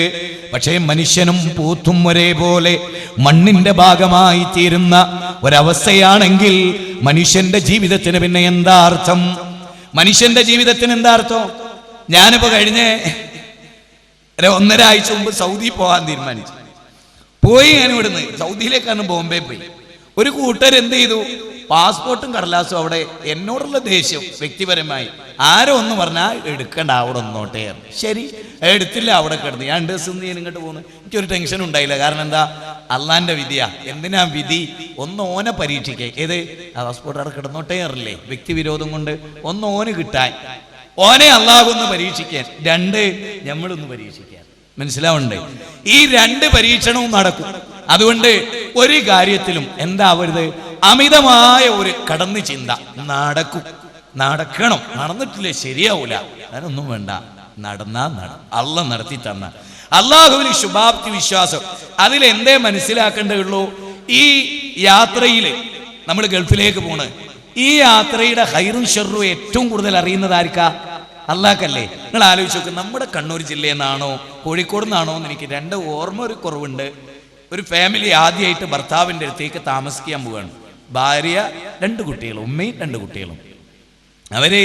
പക്ഷേ മനുഷ്യനും പൂത്തും ഒരേപോലെ മണ്ണിന്റെ ഭാഗമായി തീരുന്ന ഒരവസ്ഥയാണെങ്കിൽ മനുഷ്യന്റെ ജീവിതത്തിന് പിന്നെ എന്താ അർത്ഥം? മനുഷ്യന്റെ ജീവിതത്തിന് എന്താ അർത്ഥം? ഞാനിപ്പോ കഴിഞ്ഞ 1.5 ആഴ്ച മുമ്പ് സൗദി പോകാൻ തീരുമാനിച്ചു. പോയി ഞാൻ ഇവിടുന്ന് സൗദിയിലേക്കാണ് ബോംബെ പോയി. ഒരു കൂട്ടർ എന്ത് ചെയ്തു, പാസ്പോർട്ടും കടലാസും അവിടെ എന്നോടുള്ള ദേഷ്യം വ്യക്തിപരമായി ആരോ ഒന്ന് പറഞ്ഞാൽ എടുക്കണ്ട, അവിടെ ഒന്നോട്ടെ. ശരി, എടുത്തില്ല, അവിടെ കിടന്നു. ഞാൻ 2 ദിവസം ഞാൻ ഇങ്ങോട്ട് പോകുന്നു. എനിക്കൊരു ടെൻഷൻ ഉണ്ടായില്ല. കാരണം എന്താ, അള്ളാന്റെ വിധിയാ. എന്തിനാ വിധി? ഒന്ന് ഓനെ പരീക്ഷിക്കേ. ഏത് പാസ്പോർട്ട് അവിടെ കിടന്നോട്ടേ അറിയില്ലേ, വ്യക്തിവിരോധം കൊണ്ട് ഒന്ന് ഓന് കിട്ടാൻ, ഓനെ അള്ളാഹു ഒന്ന് പരീക്ഷിക്കാൻ, 2 നമ്മളൊന്ന് പരീക്ഷിക്കാൻ. മനസ്സിലാവുന്നുണ്ട്? ഈ 2 പരീക്ഷണവും നടക്കും. അതുകൊണ്ട് ഒരു കാര്യത്തിലും എന്താവരുത്, അമിതമായ ഒരു കടന്നു ചിന്ത. നടക്കണം, നടന്നിട്ടില്ലേ ശരിയാവൂല, അതിനൊന്നും വേണ്ട. നടന്നാ അള്ള നടത്തി തന്ന അള്ളാഹുവിന് ശുഭാപ്തി വിശ്വാസം. അതിലെന്തേ മനസ്സിലാക്കേണ്ടതുള്ളൂ, ഈ യാത്രയിൽ നമ്മൾ ഗൾഫിലേക്ക് പോണ്, ഈ യാത്രയുടെ ഹൈറും ഷെറും ഏറ്റവും കൂടുതൽ അറിയുന്നത് ആർക്കാ? അള്ളാഹ്ക്കല്ലേ. നിങ്ങൾ ആലോചിച്ച് നോക്ക്, നമ്മുടെ കണ്ണൂർ ജില്ലയിൽ നിന്നാണോ കോഴിക്കോട് നിന്നാണോ എന്ന് എനിക്ക് 2 ഓർമ്മ ഒരു കുറവുണ്ട്. ഒരു ഫാമിലി ആദ്യമായിട്ട് ഭർത്താവിൻ്റെ അടുത്തേക്ക് താമസിക്കാൻ പോവുകയാണ്. ഭാര്യ, 2 കുട്ടികളും, ഉമ്മയും 2 കുട്ടികളും. അവര്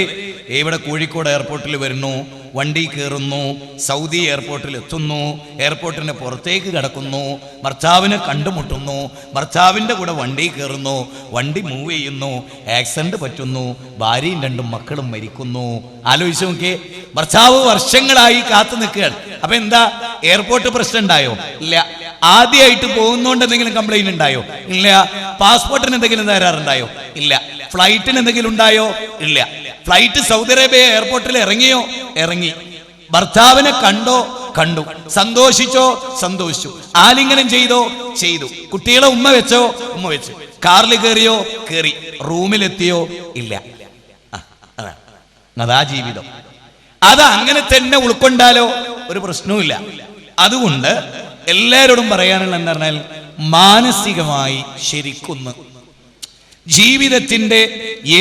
ഇവിടെ കോഴിക്കോട് എയർപോർട്ടിൽ വരുന്നു, വണ്ടി കയറുന്നു, സൗദി എയർപോർട്ടിൽ എത്തുന്നു, എയർപോർട്ടിന് പുറത്തേക്ക് കിടക്കുന്നു, ഭർത്താവിനെ കണ്ടുമുട്ടുന്നു, ഭർത്താവിൻ്റെ കൂടെ വണ്ടി കയറുന്നു, വണ്ടി മൂവ് ചെയ്യുന്നു, ആക്സിഡന്റ് പറ്റുന്നു, ഭാര്യയും 2 മക്കളും മരിക്കുന്നു. ആലോചിച്ച് നോക്കിയേ, ഭർത്താവ് വർഷങ്ങളായി കാത്തു നിൽക്കുകയാണ്. അപ്പൊ എന്താ, എയർപോർട്ട് പ്രശ്നം ഉണ്ടായോ? ഇല്ല. ആദ്യമായിട്ട് പോകുന്നോണ്ട് എന്തെങ്കിലും കംപ്ലൈന്റ് ഉണ്ടായോ? ഇല്ല. പാസ്പോർട്ടിന് എന്തെങ്കിലും തകരാറുണ്ടായോ? ഇല്ല. ഫ്ലൈറ്റിന് എന്തെങ്കിലും ഉണ്ടായോ? ഇല്ല. ഫ്ലൈറ്റ് സൗദി അറേബ്യ എയർപോർട്ടിൽ ഇറങ്ങിയോ? ഇറങ്ങി. ഭർത്താവിനെ കണ്ടോ? കണ്ടു. സന്തോഷിച്ചോ? സന്തോഷിച്ചു. ആലിംഗനം ചെയ്തോ? ചെയ്തു. കുട്ടികളെ ഉമ്മ വെച്ചോ? ഉമ്മ വെച്ചു. കാറിൽ കയറിയോ? കയറി. റൂമിലെത്തിയോ? ഇല്ല. അതാ ജീവിതം. അത് അങ്ങനെ തന്നെ ഉൾക്കൊണ്ടാലോ ഒരു പ്രശ്നവുമില്ല. അതുകൊണ്ട് എല്ലാവരോടും പറയാനുള്ള എന്താ പറഞ്ഞാൽ, മാനസികമായി ശരിക്കൊന്ന് ജീവിതത്തിന്റെ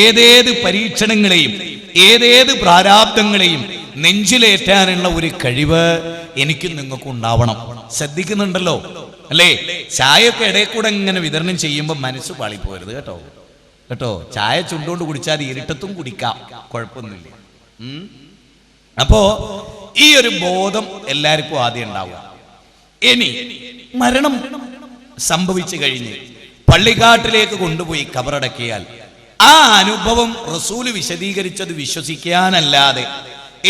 ഏതേത് പരീക്ഷണങ്ങളെയും ഏതേത് പ്രാരാബ്ദങ്ങളെയും നെഞ്ചിലേറ്റാനുള്ള ഒരു കഴിവ് എനിക്കും നിങ്ങൾക്കും ഉണ്ടാവണം. ശ്രദ്ധിക്കുന്നുണ്ടല്ലോ അല്ലേ? ചായയൊക്കെ ഇടയിൽ കൂടെ ഇങ്ങനെ വിതരണം ചെയ്യുമ്പോൾ മനസ്സ് പാളിപ്പോരുത് കേട്ടോ. ചായ ചുണ്ടുകൊണ്ട് കുടിച്ചാൽ ഇരുട്ടത്തും കുടിക്കാം, കുഴപ്പമൊന്നുമില്ല. അപ്പോ ഈ ഒരു ബോധം എല്ലാവർക്കും ആദ്യം ഉണ്ടാവുക. ഇനി മരണം സംഭവിച്ചു കഴിഞ്ഞ് പള്ളിക്കാട്ടിലേക്ക് കൊണ്ടുപോയി കബറടക്കിയാൽ ആ അനുഭവം റസൂല് വിശദീകരിച്ചത് വിശ്വസിക്കാനല്ലാതെ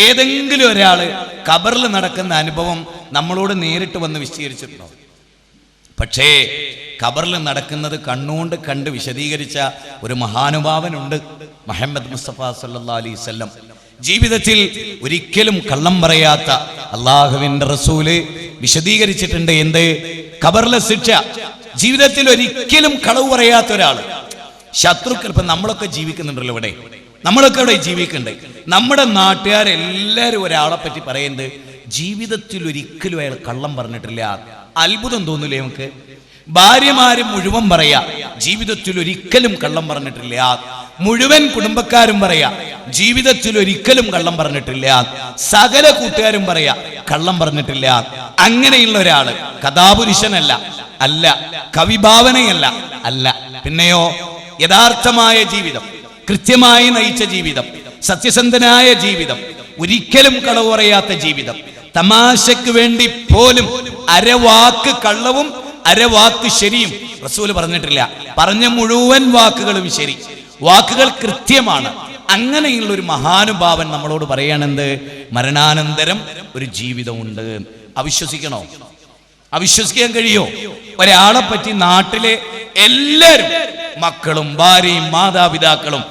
ഏതെങ്കിലും ഒരാള് ഖബറിൽ നടക്കുന്ന അനുഭവം നമ്മളോട് നേരിട്ട് വന്ന് വിശദീകരിച്ചിട്ടുണ്ടോ? പക്ഷേ ഖബറിൽ നടക്കുന്നത് കണ്ണുകൊണ്ട് കണ്ട് വിശദീകരിച്ച ഒരു മഹാനുഭാവനുണ്ട്, മുഹമ്മദ് മുസ്തഫ സല്ലല്ലാഹു അലൈഹി വസല്ലം. ജീവിതത്തിൽ ഒരിക്കലും കള്ളം പറയാത്ത അള്ളാഹുവിന്റെ റസൂല് വിശദീകരിച്ചിട്ടുണ്ട്. എന്ത്? ഖബറിലെ ശിക്ഷ. ജീവിതത്തിൽ ഒരിക്കലും കളവ് പറയാത്ത ഒരാള്. ശത്രുക്കൾ, ഇപ്പൊ നമ്മളൊക്കെ ജീവിക്കുന്നുണ്ടല്ലോ ഇവിടെ, നമ്മളൊക്കെ ഇവിടെ ജീവിക്കുന്നുണ്ട്. നമ്മുടെ നാട്ടുകാരെല്ലാരും ഒരാളെ പറ്റി പറയുന്നത് ജീവിതത്തിൽ ഒരിക്കലും അയാൾ കള്ളം പറഞ്ഞിട്ടില്ല. അത്ഭുതം തോന്നില്ലേ നമുക്ക്? ഭാര്യമാരും മുഴുവൻ പറയാ ജീവിതത്തിൽ ഒരിക്കലും കള്ളം പറഞ്ഞിട്ടില്ല. മുഴുവൻ കുടുംബക്കാരും പറയാ ജീവിതത്തിൽ ഒരിക്കലും കള്ളം പറഞ്ഞിട്ടില്ല. സകല കൂട്ടുകാരും പറയാ കള്ളം പറഞ്ഞിട്ടില്ല. അങ്ങനെയുള്ള ഒരാള് കഥാപുരുഷനല്ല, അല്ല. കവിഭാവനയല്ല, അല്ല. പിന്നെയോ യഥാർത്ഥമായ ജീവിതം, കൃത്യമായി നയിച്ച ജീവിതം, സത്യസന്ധനായ ജീവിതം, ഒരിക്കലും കളവ് പറയാത്ത ജീവിതം, തമാശക്ക് വേണ്ടി പോലും അരവാക്ക് കള്ളവും അരവാക്ക് ശരിയും റസൂല് പറഞ്ഞിട്ടില്ല. പറഞ്ഞ മുഴുവൻ വാക്കുകളും ശരി, വാക്കുകൾ കൃത്യമാണ്. അങ്ങനെയുള്ള ഒരു മഹാനുഭാവൻ നമ്മളോട് പറയാണെന്ത്? മരണാനന്തരം ഒരു ജീവിതമുണ്ട്. അവിശ്വസിക്കണോ? അവിശ്വസിക്കാൻ കഴിയോ? ഒരാളെ പറ്റി നാട്ടിലെ എല്ലാവരും, മക്കളും ഭാര്യയും മാതാപിതാക്കളും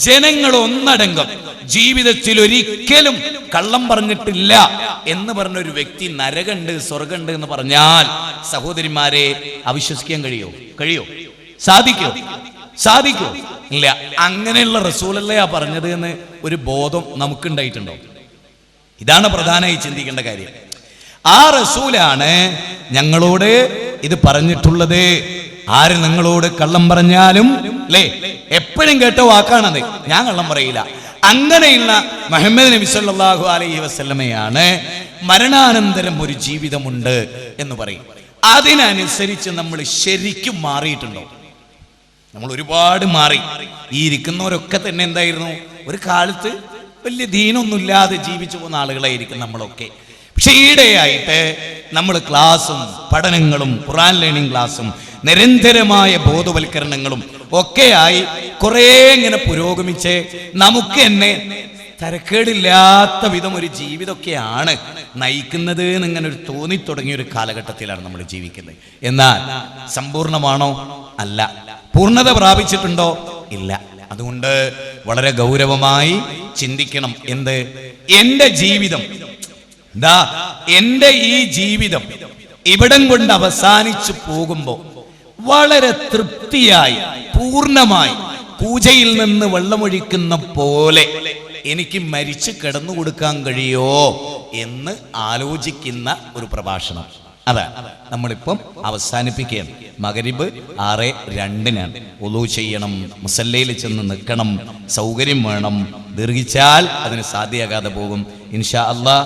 ജനങ്ങളും ഒന്നടങ്കം ജീവിതത്തിൽ ഒരിക്കലും കള്ളം പറഞ്ഞിട്ടില്ല എന്ന് പറഞ്ഞ ഒരു വ്യക്തി നരകണ്ട് സ്വർഗണ്ട് എന്ന് പറഞ്ഞാൽ സഹോദരിമാരെ അവിശ്വസിക്കാൻ കഴിയോ? സാധിക്കോ? ഇല്ല. അങ്ങനെയുള്ള റസൂലല്ലയാ പറഞ്ഞത് എന്ന് ഒരു ബോധം നമുക്കുണ്ടായിട്ടുണ്ടോ? ഇതാണ് പ്രധാനമായി ചിന്തിക്കേണ്ട കാര്യം. ആ റസൂലാണ് ഞങ്ങളോട് ഇത് പറഞ്ഞിട്ടുള്ളത്. ആര് നിങ്ങളോട് കള്ളം പറഞ്ഞാലും, അല്ലേ, എപ്പോഴും കേട്ട വാക്കാണത്, ഞാൻ കള്ളം പറയില്ല. അങ്ങനെയുള്ള മുഹമ്മദ് നബി സല്ലല്ലാഹു അലൈഹി വസല്ലമയാണ് മരണാനന്തരം ഒരു ജീവിതമുണ്ട് എന്ന് പറയും. അതിനനുസരിച്ച് നമ്മൾ ശരിക്കും മാറിയിട്ടുണ്ടോ? നമ്മൾ ഒരുപാട് മാറി. ഈ ഇരിക്കുന്നവരൊക്കെ തന്നെ എന്തായിരുന്നു? ഒരു കാലത്ത് വലിയ ദീനൊന്നുമില്ലാതെ ജീവിച്ചു പോകുന്ന ആളുകളായിരിക്കും നമ്മളൊക്കെ. പക്ഷെ ഈയിടെയായിട്ട് നമ്മൾ ക്ലാസ്സും പഠനങ്ങളും ഖുർആൻ ലേണിംഗ് ക്ലാസ്സും നിരന്തരമായ ബോധവൽക്കരണങ്ങളും ഒക്കെയായി കുറേ ഇങ്ങനെ പുരോഗമിച്ച് നമുക്ക് തന്നെ തരക്കേടില്ലാത്ത വിധം ഒരു ജീവിതമൊക്കെയാണ് നയിക്കുന്നത് എന്നിങ്ങനെ ഒരു തോന്നിത്തുടങ്ങിയ ഒരു കാലഘട്ടത്തിലാണ് നമ്മൾ ജീവിക്കുന്നത്. എന്നാൽ സമ്പൂർണമാണോ? അല്ല. പൂർണ്ണത പ്രാപിച്ചിട്ടുണ്ടോ? ഇല്ല. അതുകൊണ്ട് വളരെ ഗൗരവമായി ചിന്തിക്കണം. എന്ത്? എന്റെ ജീവിതം എന്റെ ഈ ജീവിതം ഇവിടം കൊണ്ട് അവസാനിച്ചു പോകുമ്പോ വളരെ തൃപ്തിയായി പൂർണ്ണമായി പൂജയിൽ നിന്ന് വെള്ളമൊഴിക്കുന്ന പോലെ എനിക്ക് മരിച്ചു കിടന്നു കൊടുക്കാൻ കഴിയോ എന്ന് ആലോചിക്കുന്ന ഒരു പ്രഭാഷണം. അതാ നമ്മളിപ്പം അവസാനിപ്പിക്കുകയാണ്. മഗ്രിബ് 6:02 വുളൂ ചെയ്യണം, മുസല്ലയിൽ ചെന്ന് നിൽക്കണം, സൗകര്യം വേണം. ദീർഘിച്ചാൽ അതിന് സാധ്യമാകാതെ പോകും. ഇൻഷാ അല്ലാഹ്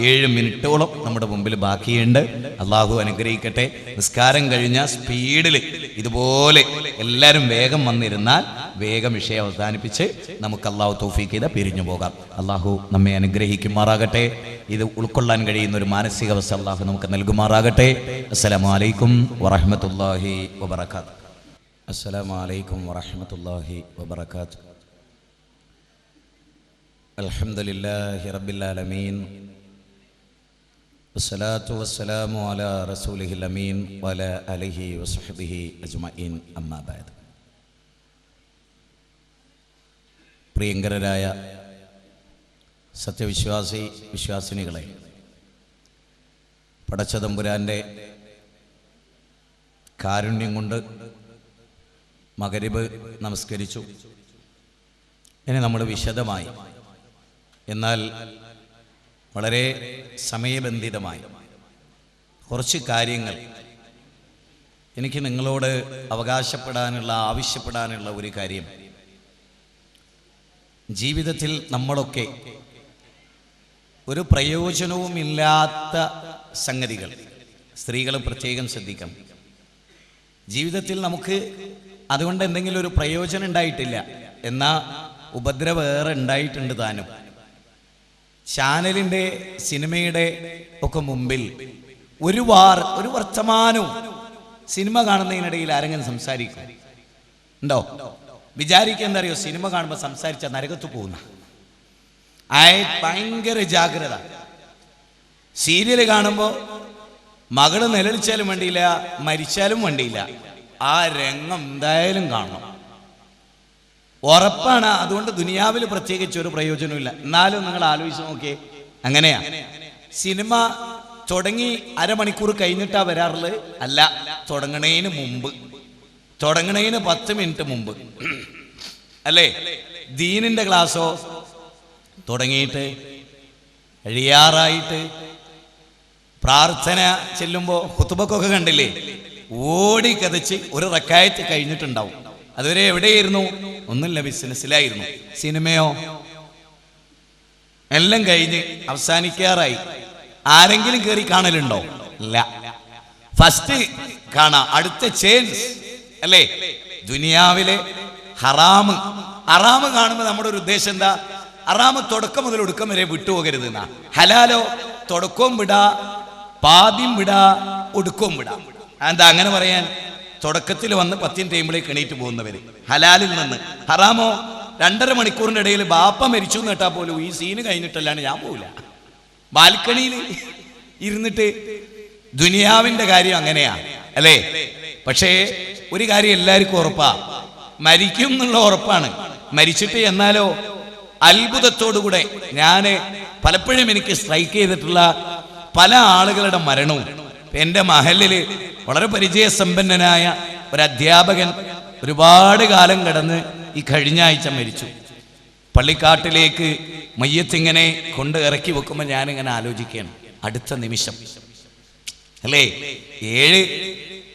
7 മിനിറ്റോളം നമ്മുടെ മുമ്പിൽ ബാക്കിയുണ്ട്. അള്ളാഹു അനുഗ്രഹിക്കട്ടെ. നിസ്കാരം കഴിഞ്ഞ സ്പീഡിൽ ഇതുപോലെ എല്ലാവരും വേഗം വന്നിരുന്നാൽ വേഗം വിഷയം അവസാനിപ്പിച്ച് നമുക്ക് അള്ളാഹു തൗഫീഖ് ചെയ്ത പിരിഞ്ഞു പോകാം. അള്ളാഹു നമ്മെ അനുഗ്രഹിക്കുമാറാകട്ടെ. ഇത് ഉൾക്കൊള്ളാൻ കഴിയുന്ന ഒരു മാനസികാവസ്ഥ അള്ളാഹു നമുക്ക് നൽകുമാറാകട്ടെ. അസ്സലാമു അലൈക്കും വറഹ്മത്തുള്ളാഹി വബറകാതുഹു. അസ്സലാമു അലൈക്കും വറഹ്മത്തുള്ളാഹി വബറകാതുഹു. അൽഹംദുലില്ലാഹി റബ്ബിൽ ആലമീൻ വസ്സലാത്തു വസ്സലാമു അലാ റസൂലിഹിൽ അമീൻ വഅലാ ആലിഹി വസ്ഹബിഹി അജ്മഈൻ. അമ്മാ ബഅദ്. പ്രിയങ്കരരായ വിശ്വാസിനികളെ, പടച്ചതമ്പുരാൻ്റെ കാരുണ്യം കൊണ്ട് മഗ്രിബ് നമസ്കരിച്ചു. ഇനി നമ്മൾ വിശദമായി, എന്നാൽ വളരെ സമയബന്ധിതമായി കുറച്ച് കാര്യങ്ങൾ എനിക്ക് നിങ്ങളോട് ആവശ്യപ്പെടാനുള്ള ഒരു കാര്യം, ജീവിതത്തിൽ നമ്മളൊക്കെ ഒരു പ്രയോജനവുമില്ലാത്ത സംഗതികൾ, സ്ത്രീകൾ പ്രത്യേകം ശ്രദ്ധിക്കണം. ജീവിതത്തിൽ നമുക്ക് അതുകൊണ്ട് എന്തെങ്കിലും ഒരു പ്രയോജനം ഉണ്ടായിട്ടില്ല, എന്നാൽ ഉപദ്രവം ഏറെ ഉണ്ടായിട്ടുണ്ട് താനും. ചാനലിൻ്റെ സിനിമയുടെ ഒക്കെ മുമ്പിൽ ഒരു വർത്തമാനവും സിനിമ കാണുന്നതിനിടയിൽ ആരെങ്കിലും സംസാരിക്കും ഉണ്ടോ? വിചാരിക്കുക എന്താ അറിയോ? സിനിമ കാണുമ്പോൾ സംസാരിച്ച നരകത്ത് പോകുന്ന ഭയങ്കര ജാഗ്രത. സീരിയല് കാണുമ്പോൾ മകള് നിലവിളിച്ചാലും വേണ്ടിയില്ല, മരിച്ചാലും വേണ്ടിയില്ല, ആ രംഗം എന്തായാലും കാണണം, ഉറപ്പാണ്. അതുകൊണ്ട് ദുനിയാവിൽ പ്രത്യേകിച്ച് ഒരു പ്രയോജനമില്ല. എന്നാലും നിങ്ങൾ ആലോചിച്ച് നോക്കിയേ, അങ്ങനെയാ. സിനിമ തുടങ്ങി അരമണിക്കൂർ കഴിഞ്ഞിട്ടാ വരാറുള്ളത്? അല്ല, തുടങ്ങണേന് 10 മിനിറ്റ് മുമ്പ് അല്ലേ? ദീനിന്റെ ക്ലാസ്സോ തുടങ്ങിയിട്ട് കഴിയാറായിട്ട് പ്രാർത്ഥന ചെല്ലുമ്പോൾ ഖുതുബക്കൊക്കെ കണ്ടില്ലേ, ഓടി കതച്ച് ഒരു റക്കായത്ത് കഴിഞ്ഞിട്ടുണ്ടാവും. അതുവരെ എവിടെയായിരുന്നു? ഒന്നുമില്ല, ബിസിനസ്സിലായിരുന്നു. സിനിമയോ എല്ലാം കഴിഞ്ഞ് അവസാനിക്കാറായി. ആരെങ്കിലും കയറി കാണലുണ്ടോ? ഇല്ല. ഫസ്റ്റ് കാണാം, അടുത്ത ചേഞ്ച് അല്ലേ? ദുനിയാവിലെ ഹറാമ് കാണുമ്പോൾ നമ്മുടെ ഒരു ഉദ്ദേശം എന്താ? ഹറാമ് തുടക്കം മുതൽ ഒടുക്കം വരെ വിട്ടുപോകരുത് എന്നാ. ഹലാലോ തുടക്കവും വിടാ, പാദ്യം വിടാ, ഒടുക്കവും വിടാ. എന്താ അങ്ങനെ പറയാൻ? തുടക്കത്തിൽ വന്ന് 10 ടൈമിലേക്ക് എണീറ്റ് പോകുന്നവര് ഹലാലിൽ നിന്ന്. ഹറാമോ 2.5 മണിക്കൂറിന്റെ ഇടയിൽ ബാപ്പ മരിച്ചു എന്ന് കേട്ടാ പോലും ഈ സീന് കഴിഞ്ഞിട്ടല്ലാണ്ട് ഞാൻ പോവില്ല. ബാൽക്കണിയിൽ ഇരുന്നിട്ട് ദുനിയാവിന്റെ കാര്യം അങ്ങനെയാ അല്ലേ? പക്ഷേ ഒരു കാര്യം എല്ലാവർക്കും ഉറപ്പാ, മരിക്കും എന്നുള്ള ഉറപ്പാണ്. മരിച്ചിട്ട് എന്നാലോ അത്ഭുതത്തോടുകൂടെ ഞാൻ പലപ്പോഴും എനിക്ക് സ്ട്രൈക്ക് ചെയ്തിട്ടുള്ള പല ആളുകളുടെ മരണവും. എൻ്റെ മഹലിൽ വളരെ പരിചയസമ്പന്നനായ ഒരു അധ്യാപകൻ ഒരുപാട് കാലം കടന്ന് ഈ കഴിഞ്ഞ ആഴ്ച മരിച്ചു. പള്ളിക്കാട്ടിലേക്ക് മയ്യത്തിങ്ങനെ കൊണ്ട് ഇറക്കി വെക്കുമ്പോൾ ഞാനിങ്ങനെ ആലോചിക്കുകയാണ്, അടുത്ത നിമിഷം അല്ലേ 7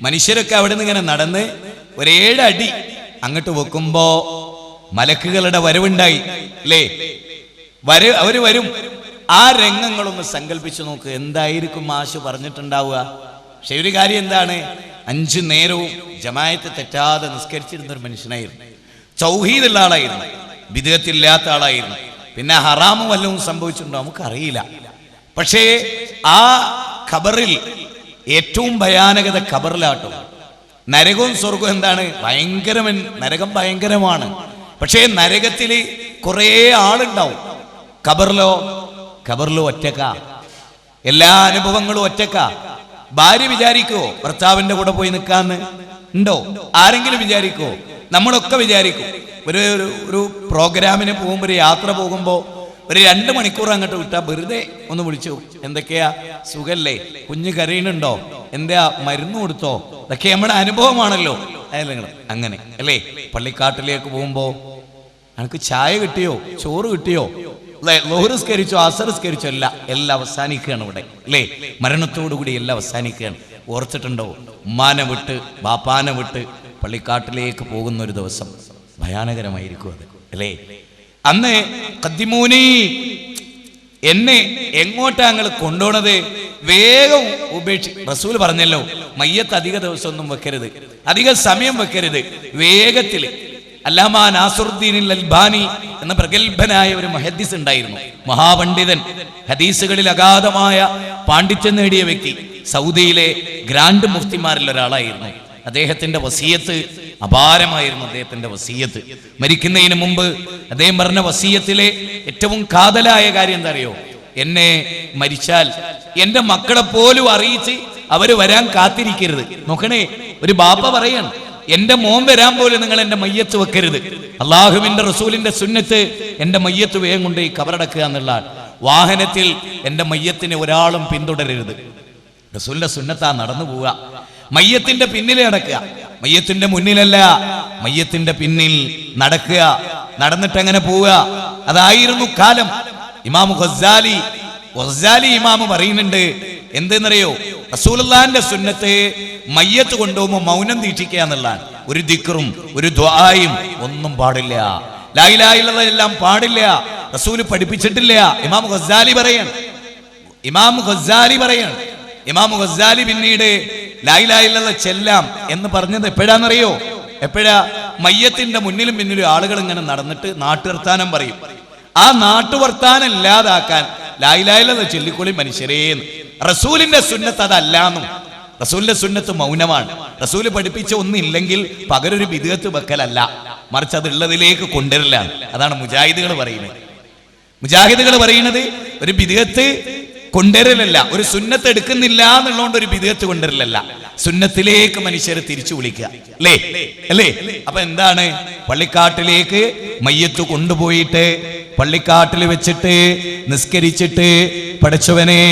മനുഷ്യരൊക്കെ അവിടെ നിന്ന് ഇങ്ങനെ നടന്ന് 7 അടി അങ്ങോട്ട് വെക്കുമ്പോ മലക്കുകളുടെ വരവുണ്ടായി. അല്ലേ? അവര് വരും. ആ രംഗങ്ങളൊന്ന് സങ്കല്പിച്ചു നോക്ക്. എന്തായിരിക്കും മാഷ് പറഞ്ഞിട്ടുണ്ടാവുക? പക്ഷെ ഒരു കാര്യം എന്താണ്, 5 നേരവും ജമാഅത്ത് തെറ്റാതെ നിസ്കരിച്ചിരുന്ന ഒരു മനുഷ്യനായിരുന്നു. തൗഹീദുള്ള ആളായിരുന്നു, ബിദ്അത്തില്ലാത്ത ആളായിരുന്നു. പിന്നെ ഹറാമ് വല്ലതും സംഭവിച്ചിട്ടുണ്ടോ നമുക്കറിയില്ല. പക്ഷേ ആ ഖബറിൽ ഏറ്റവും ഭയാനകത ഖബറിലാട്ടോ. നരകവും സ്വർഗവും എന്താണ്? നരകം ഭയങ്കരമാണ്. പക്ഷേ നരകത്തിൽ കുറേ ആളുണ്ടാവും. ഖബറിലോ ഒറ്റക്ക. എല്ലാ അനുഭവങ്ങളും ഒറ്റക്ക. ഭാര്യ വിചാരിക്കോ ഭർത്താവിന്റെ കൂടെ പോയി നിൽക്കാന്ന്? ഉണ്ടോ? ആരെങ്കിലും വിചാരിക്കോ? നമ്മളൊക്കെ വിചാരിക്കും. ഒരു പ്രോഗ്രാമിന് പോകുമ്പോൾ, ഒരു യാത്ര പോകുമ്പോൾ ഒരു 2 മണിക്കൂർ അങ്ങോട്ട് വിട്ടാ വെറുതെ ഒന്ന് വിളിച്ചു, എന്തൊക്കെയാ സുഖല്ലേ, കുഞ്ഞ് കരയുന്നുണ്ടോ, എന്താ മരുന്ന് കൊടുത്തോ, ഇതൊക്കെ നമ്മുടെ അനുഭവമാണല്ലോ. അങ്ങനെ അല്ലേ? പള്ളിക്കാട്ടിലേക്ക് പോകുമ്പോ എനിക്ക് ചായ കിട്ടിയോ, ചോറ് കിട്ടിയോ, ലോഹറിസ്കരിച്ചോ, അസറിസ്കരിച്ചോ, എല്ലാം അവസാനിക്കുകയാണ് ഇവിടെ അല്ലേ? മരണത്തോടുകൂടി എല്ലാം അവസാനിക്കുകയാണ്. ഓർത്തിട്ടുണ്ടോ? ഉമ്മാനെ വിട്ട് ബാപ്പാനെ വിട്ട് പള്ളിക്കാട്ടിലേക്ക് പോകുന്ന ഒരു ദിവസം ഭയാനകരമായിരിക്കും അത് അല്ലേ? അന്ന് ഖദ്ദിമൂനി, എന്നെ എങ്ങോട്ടാ ഞങ്ങൾ കൊണ്ടുപോണത്? വേഗം റസൂൽ പറഞ്ഞല്ലോ, മയ്യത്ത് അധിക ദിവസമൊന്നും വെക്കരുത്, അധിക സമയം വെക്കരുത്, വേഗത്തിൽ. അല്ലാമാ നാസറുദ്ദീൻ അൽബാനി എന്ന പ്രഗത്ഭനായ ഒരു മുഹദ്ദിസ് ഉണ്ടായിരുന്നു, മഹാപണ്ഡിതൻ, ഹദീസുകളിൽ അഗാധമായ പാണ്ഡിത്യം നേടിയ വ്യക്തി, സൗദിയിലെ ഗ്രാൻഡ് മുഫ്തിമാരിൽ ഒരാളായിരുന്നു. അദ്ദേഹത്തിന്റെ വസിയത്ത് അപാരമായിരുന്നു. അദ്ദേഹത്തിന്റെ വസിയത്ത് മരിക്കുന്നതിന് മുമ്പ് അദ്ദേഹം പറഞ്ഞ വസിയത്തിലെ ഏറ്റവും കാതലായ കാര്യം എന്താ അറിയോ? എന്നെ മരിച്ചാൽ എന്റെ മക്കളെ പോലും അറിയിച്ച് അവര് വരാൻ കാത്തിരിക്കരുത്. നോക്കണേ, ഒരു ബാപ്പ പറയാണ്, എന്റെ മോൻ വരാൻ പോലും നിങ്ങൾ എന്റെ മയ്യത്ത് വെക്കരുത്. അള്ളാഹുവിന്റെ റസൂലിന്റെ സുന്നത്ത് എന്റെ മയ്യത്ത് വേഗം കൊണ്ട് ഈ കബറടക്കുക എന്നുള്ളതാണ്. വാഹനത്തിൽ എന്റെ മയ്യത്തിനെ ഒരാളും പിന്തുടരരുത്. റസൂലിന്റെ സുന്നത്താ നടന്നു പോവുക. മയ്യത്തിന്റെ പിന്നിൽ നടക്കുക, മയ്യത്തിന്റെ മുന്നിലല്ല, മയ്യത്തിന്റെ പിന്നിൽ നടക്കുക, നടന്നിട്ട് അങ്ങനെ പോവുക. അതായിരുന്നു കാലം. ഇമാം ഗസാലി ഇമാമ് പറയുന്നുണ്ട്, എന്തെന്നറിയോ? റസൂലുള്ളാഹിന്റെ സുന്നത്ത് മയ്യത്ത് കൊണ്ടുപോകുമ്പോൾ മൗനം ദീക്ഷിക്കുക എന്നുള്ളതാണ്. ഒരു ദിക്റും ഒരു ദുആയും ഒന്നും പാടില്ല, ലാ ഇലാഹ ഇല്ലല്ലാഹ് എല്ലാം പാടില്ല, റസൂൽ പഠിപ്പിച്ചിട്ടില്ല. ഇമാം ഗസാലി പറയാണ്. ഇമാം ഗസാലി പിന്നീട് ലാ ഇലാഹ ഇല്ലല്ലാഹ് ചെല്ലാം എന്ന് പറഞ്ഞത് എപ്പോഴാണെന്നറിയോ? മയ്യത്തിന്റെ മുന്നിലും പിന്നിലും ആളുകൾ ഇങ്ങനെ നടന്നിട്ട് നാട്ടുവർത്താനം പറയും. ആ നാട്ടുവർത്താനം ഇല്ലാതാക്കാൻ ലാ ഇലാഹ ഇല്ലല്ലാഹ് ചൊല്ലിക്കൊള്ളി മനുഷ്യരേന്ന്. റസൂലിന്റെ സുന്നത്ത് അതല്ലാന്നും. റസൂലിന്റെ സുന്നത്ത് മൗനമാണ്. റസൂല് പഠിപ്പിച്ച ഒന്നില്ലെങ്കിൽ പകരൊരു ബിദ്അത്ത് വെക്കലല്ല, മറിച്ച് അത് ഉള്ളതിലേക്ക് കൊണ്ടുവരലാണ്. അതാണ് മുജാഹിദുകൾ പറയുന്നത്. ഒരു ബിദ്അത്ത് കൊണ്ടുവരലല്ല, ഒരു സുന്നത്ത് എടുക്കുന്നില്ല എന്നുള്ളതുകൊണ്ട് ഒരു ബിദ്അത്ത് കൊണ്ടുവരലല്ല, സുന്നത്തിലേക്ക് മനുഷ്യരെ തിരിച്ചു വിളിക്കുക അല്ലേ? അപ്പൊ എന്താണ്? പള്ളിക്കാട്ടിലേക്ക് മയ്യത്ത് കൊണ്ടുപോയിട്ട് പള്ളിക്കാട്ടിൽ വെച്ചിട്ട് നിസ്കരിച്ചിട്ട്, പടച്ചവനെ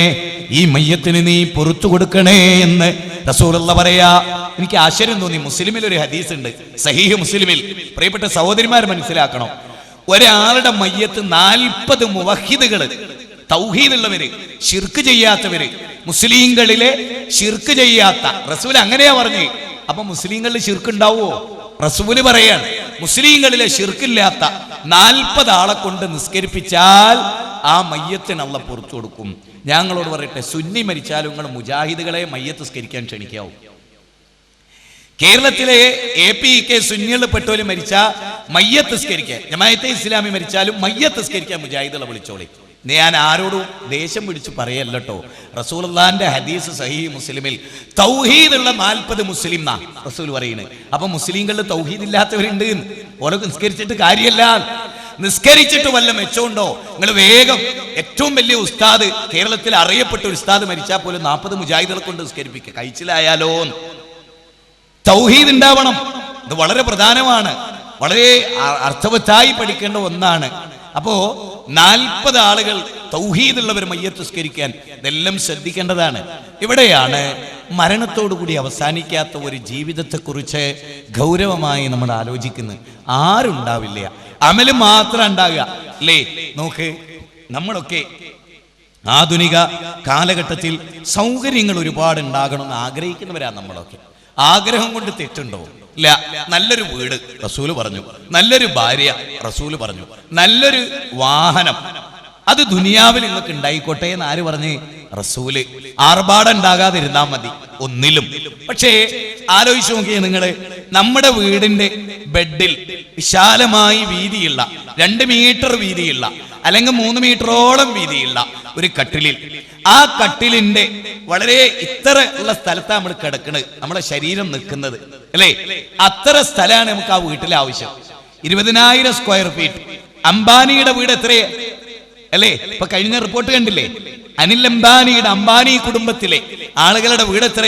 ഈ മയ്യത്തിന് നീ പുറത്തു കൊടുക്കണേ എന്ന് റസൂലുള്ള പറയാ. എനിക്ക് ആശ്ചര്യം തോന്നി. മുസ്ലിമിൽ ഒരു ഹദീസ് ഉണ്ട്, സഹീഹ് മുസ്ലിമിൽ. പ്രിയപ്പെട്ട സഹോദരിമാർ മനസ്സിലാക്കണം, ഒരാളുടെ മയ്യത്ത് 40 മുവഹിദുകള്, തൗഹീദുള്ളവര്, ശിർക്ക് ചെയ്യാത്തവര്, മുസ്ലിങ്ങളിലെ ശിർക്ക് ചെയ്യാത്ത, റസൂൽ അങ്ങനെയാ പറഞ്ഞു. അപ്പൊ മുസ്ലിങ്ങളിൽ ശിർക്ക് ഉണ്ടാവുമോ? റസൂല് പറയാണ്, മുസ്ലിങ്ങളിലെ ശിർക്കില്ലാത്ത 40 ആളെ കൊണ്ട് നിസ്കരിപ്പിച്ചാൽ ആ മയ്യത്തിന് അള്ളാഹ് പുറത്തു കൊടുക്കും. ഞങ്ങളോട് പറയട്ടെ, സുന്നി മരിച്ചാലും നിങ്ങൾ മുജാഹിദുകളെ മയ്യത്ത് നിസ്കരിക്കാൻ ക്ഷണിക്കാവും. കേരളത്തിലെ APK സുന്നികളിൽ പെട്ടോല് മരിച്ച മയ്യത്ത് നിസ്കരിക്കാൻ, ജമാഅത്തെ ഇസ്ലാമി മരിച്ചാലും മയ്യത്ത് നിസ്കരിക്കാൻ മുജാഹിദുകളെ വിളിച്ചോളി. ഞാൻ ആരോടും ദേഷ്യം പിടിച്ച് പറയല്ലോ. റസൂലുള്ളാഹിന്റെ ഹദീസ് സഹീഹ് മുസ്ലിമിൽ തൗഹീദുള്ള 40 മുസ്ലിം എന്നാ റസൂൽ പറയുന്നത്. അപ്പൊ മുസ്ലിങ്ങളിൽ തൗഹീദ് ഇല്ലാത്തവരുണ്ട്, ഓരോ നിസ്കരിച്ചിട്ട് കാര്യമല്ല. നിസ്കരിച്ചിട്ട് വല്ല മെച്ചമുണ്ടോ? നിങ്ങൾ വേഗം ഏറ്റവും വലിയ ഉസ്താദ്, കേരളത്തിൽ അറിയപ്പെട്ട ഒരു ഉസ്താദ് മരിച്ചാൽ പോലും 40 മുജാഹിദുകളെ കൊണ്ട് നിസ്കരിപ്പിക്കുക. കഴിച്ചിലായാലോ? തൗഹീദ് ഉണ്ടാവണം. ഇത് വളരെ പ്രധാനമാണ്, വളരെ അർത്ഥവത്തായി പഠിക്കേണ്ട ഒന്നാണ്. അപ്പോ 40 ആളുകൾ തൗഹീദുള്ളവർ മയ്യത്ത് നിസ്കരിക്കാൻ, ഇതെല്ലാം ശ്രദ്ധിക്കേണ്ടതാണ്. ഇവിടെയാണ് മരണത്തോടുകൂടി അവസാനിക്കാത്ത ഒരു ജീവിതത്തെക്കുറിച്ച് ഗൗരവമായി നമ്മൾ ആലോചിക്കുന്നത്. ആരുണ്ടാവില്ല, അമല് മാത്രം ഉണ്ടാകുക അല്ലേ? നോക്ക്, നമ്മളൊക്കെ ആധുനിക കാലഘട്ടത്തിൽ സൗകര്യങ്ങൾ ഒരുപാട് ഉണ്ടാകണമെന്ന് ആഗ്രഹിക്കുന്നവരാണ് നമ്മളൊക്കെ. ആഗ്രഹം കൊണ്ട് തെറ്റുണ്ടോ? ഇല്ല. നല്ലൊരു വീട് റസൂല് പറഞ്ഞു, നല്ലൊരു ഭാര്യ റസൂല് പറഞ്ഞു, നല്ലൊരു വാഹനം അത് ദുനിയാവിൽ നിങ്ങൾക്ക് ഉണ്ടായിക്കോട്ടെ എന്ന് ആര് പറഞ്ഞ്? റസൂല്. ആർഭാടം ഉണ്ടാകാതിരുന്നാ മതി ഒന്നിലും. പക്ഷേ ആലോചിച്ച് നോക്കിയേ നിങ്ങള്, നമ്മുടെ വീടിന്റെ ബെഡിൽ വിശാലമായി വീതിയുള്ള 2 മീറ്റർ വീതിയുള്ള അല്ലെങ്കിൽ 3 മീറ്ററോളം വീതിയുള്ള ഒരു കട്ടിലിൽ, ആ കട്ടിലിന്റെ വളരെ ഇത്ര ഉള്ള സ്ഥലത്താണ് നമ്മൾ കിടക്കുന്നത്, നമ്മുടെ ശരീരം നിൽക്കുന്നത് അല്ലേ? അത്ര സ്ഥലമാണ് നമുക്ക് ആ വീട്ടിലെ ആവശ്യം. 20,000 സ്ക്വയർ ഫീറ്റ്. അംബാനിയുടെ വീട് എത്രയാ അല്ലേ? ഇപ്പൊ കഴിഞ്ഞ റിപ്പോർട്ട് കണ്ടില്ലേ? അനിൽ അംബാനിയുടെ, അംബാനി കുടുംബത്തിലെ ആളുകളുടെ വീട് എത്ര?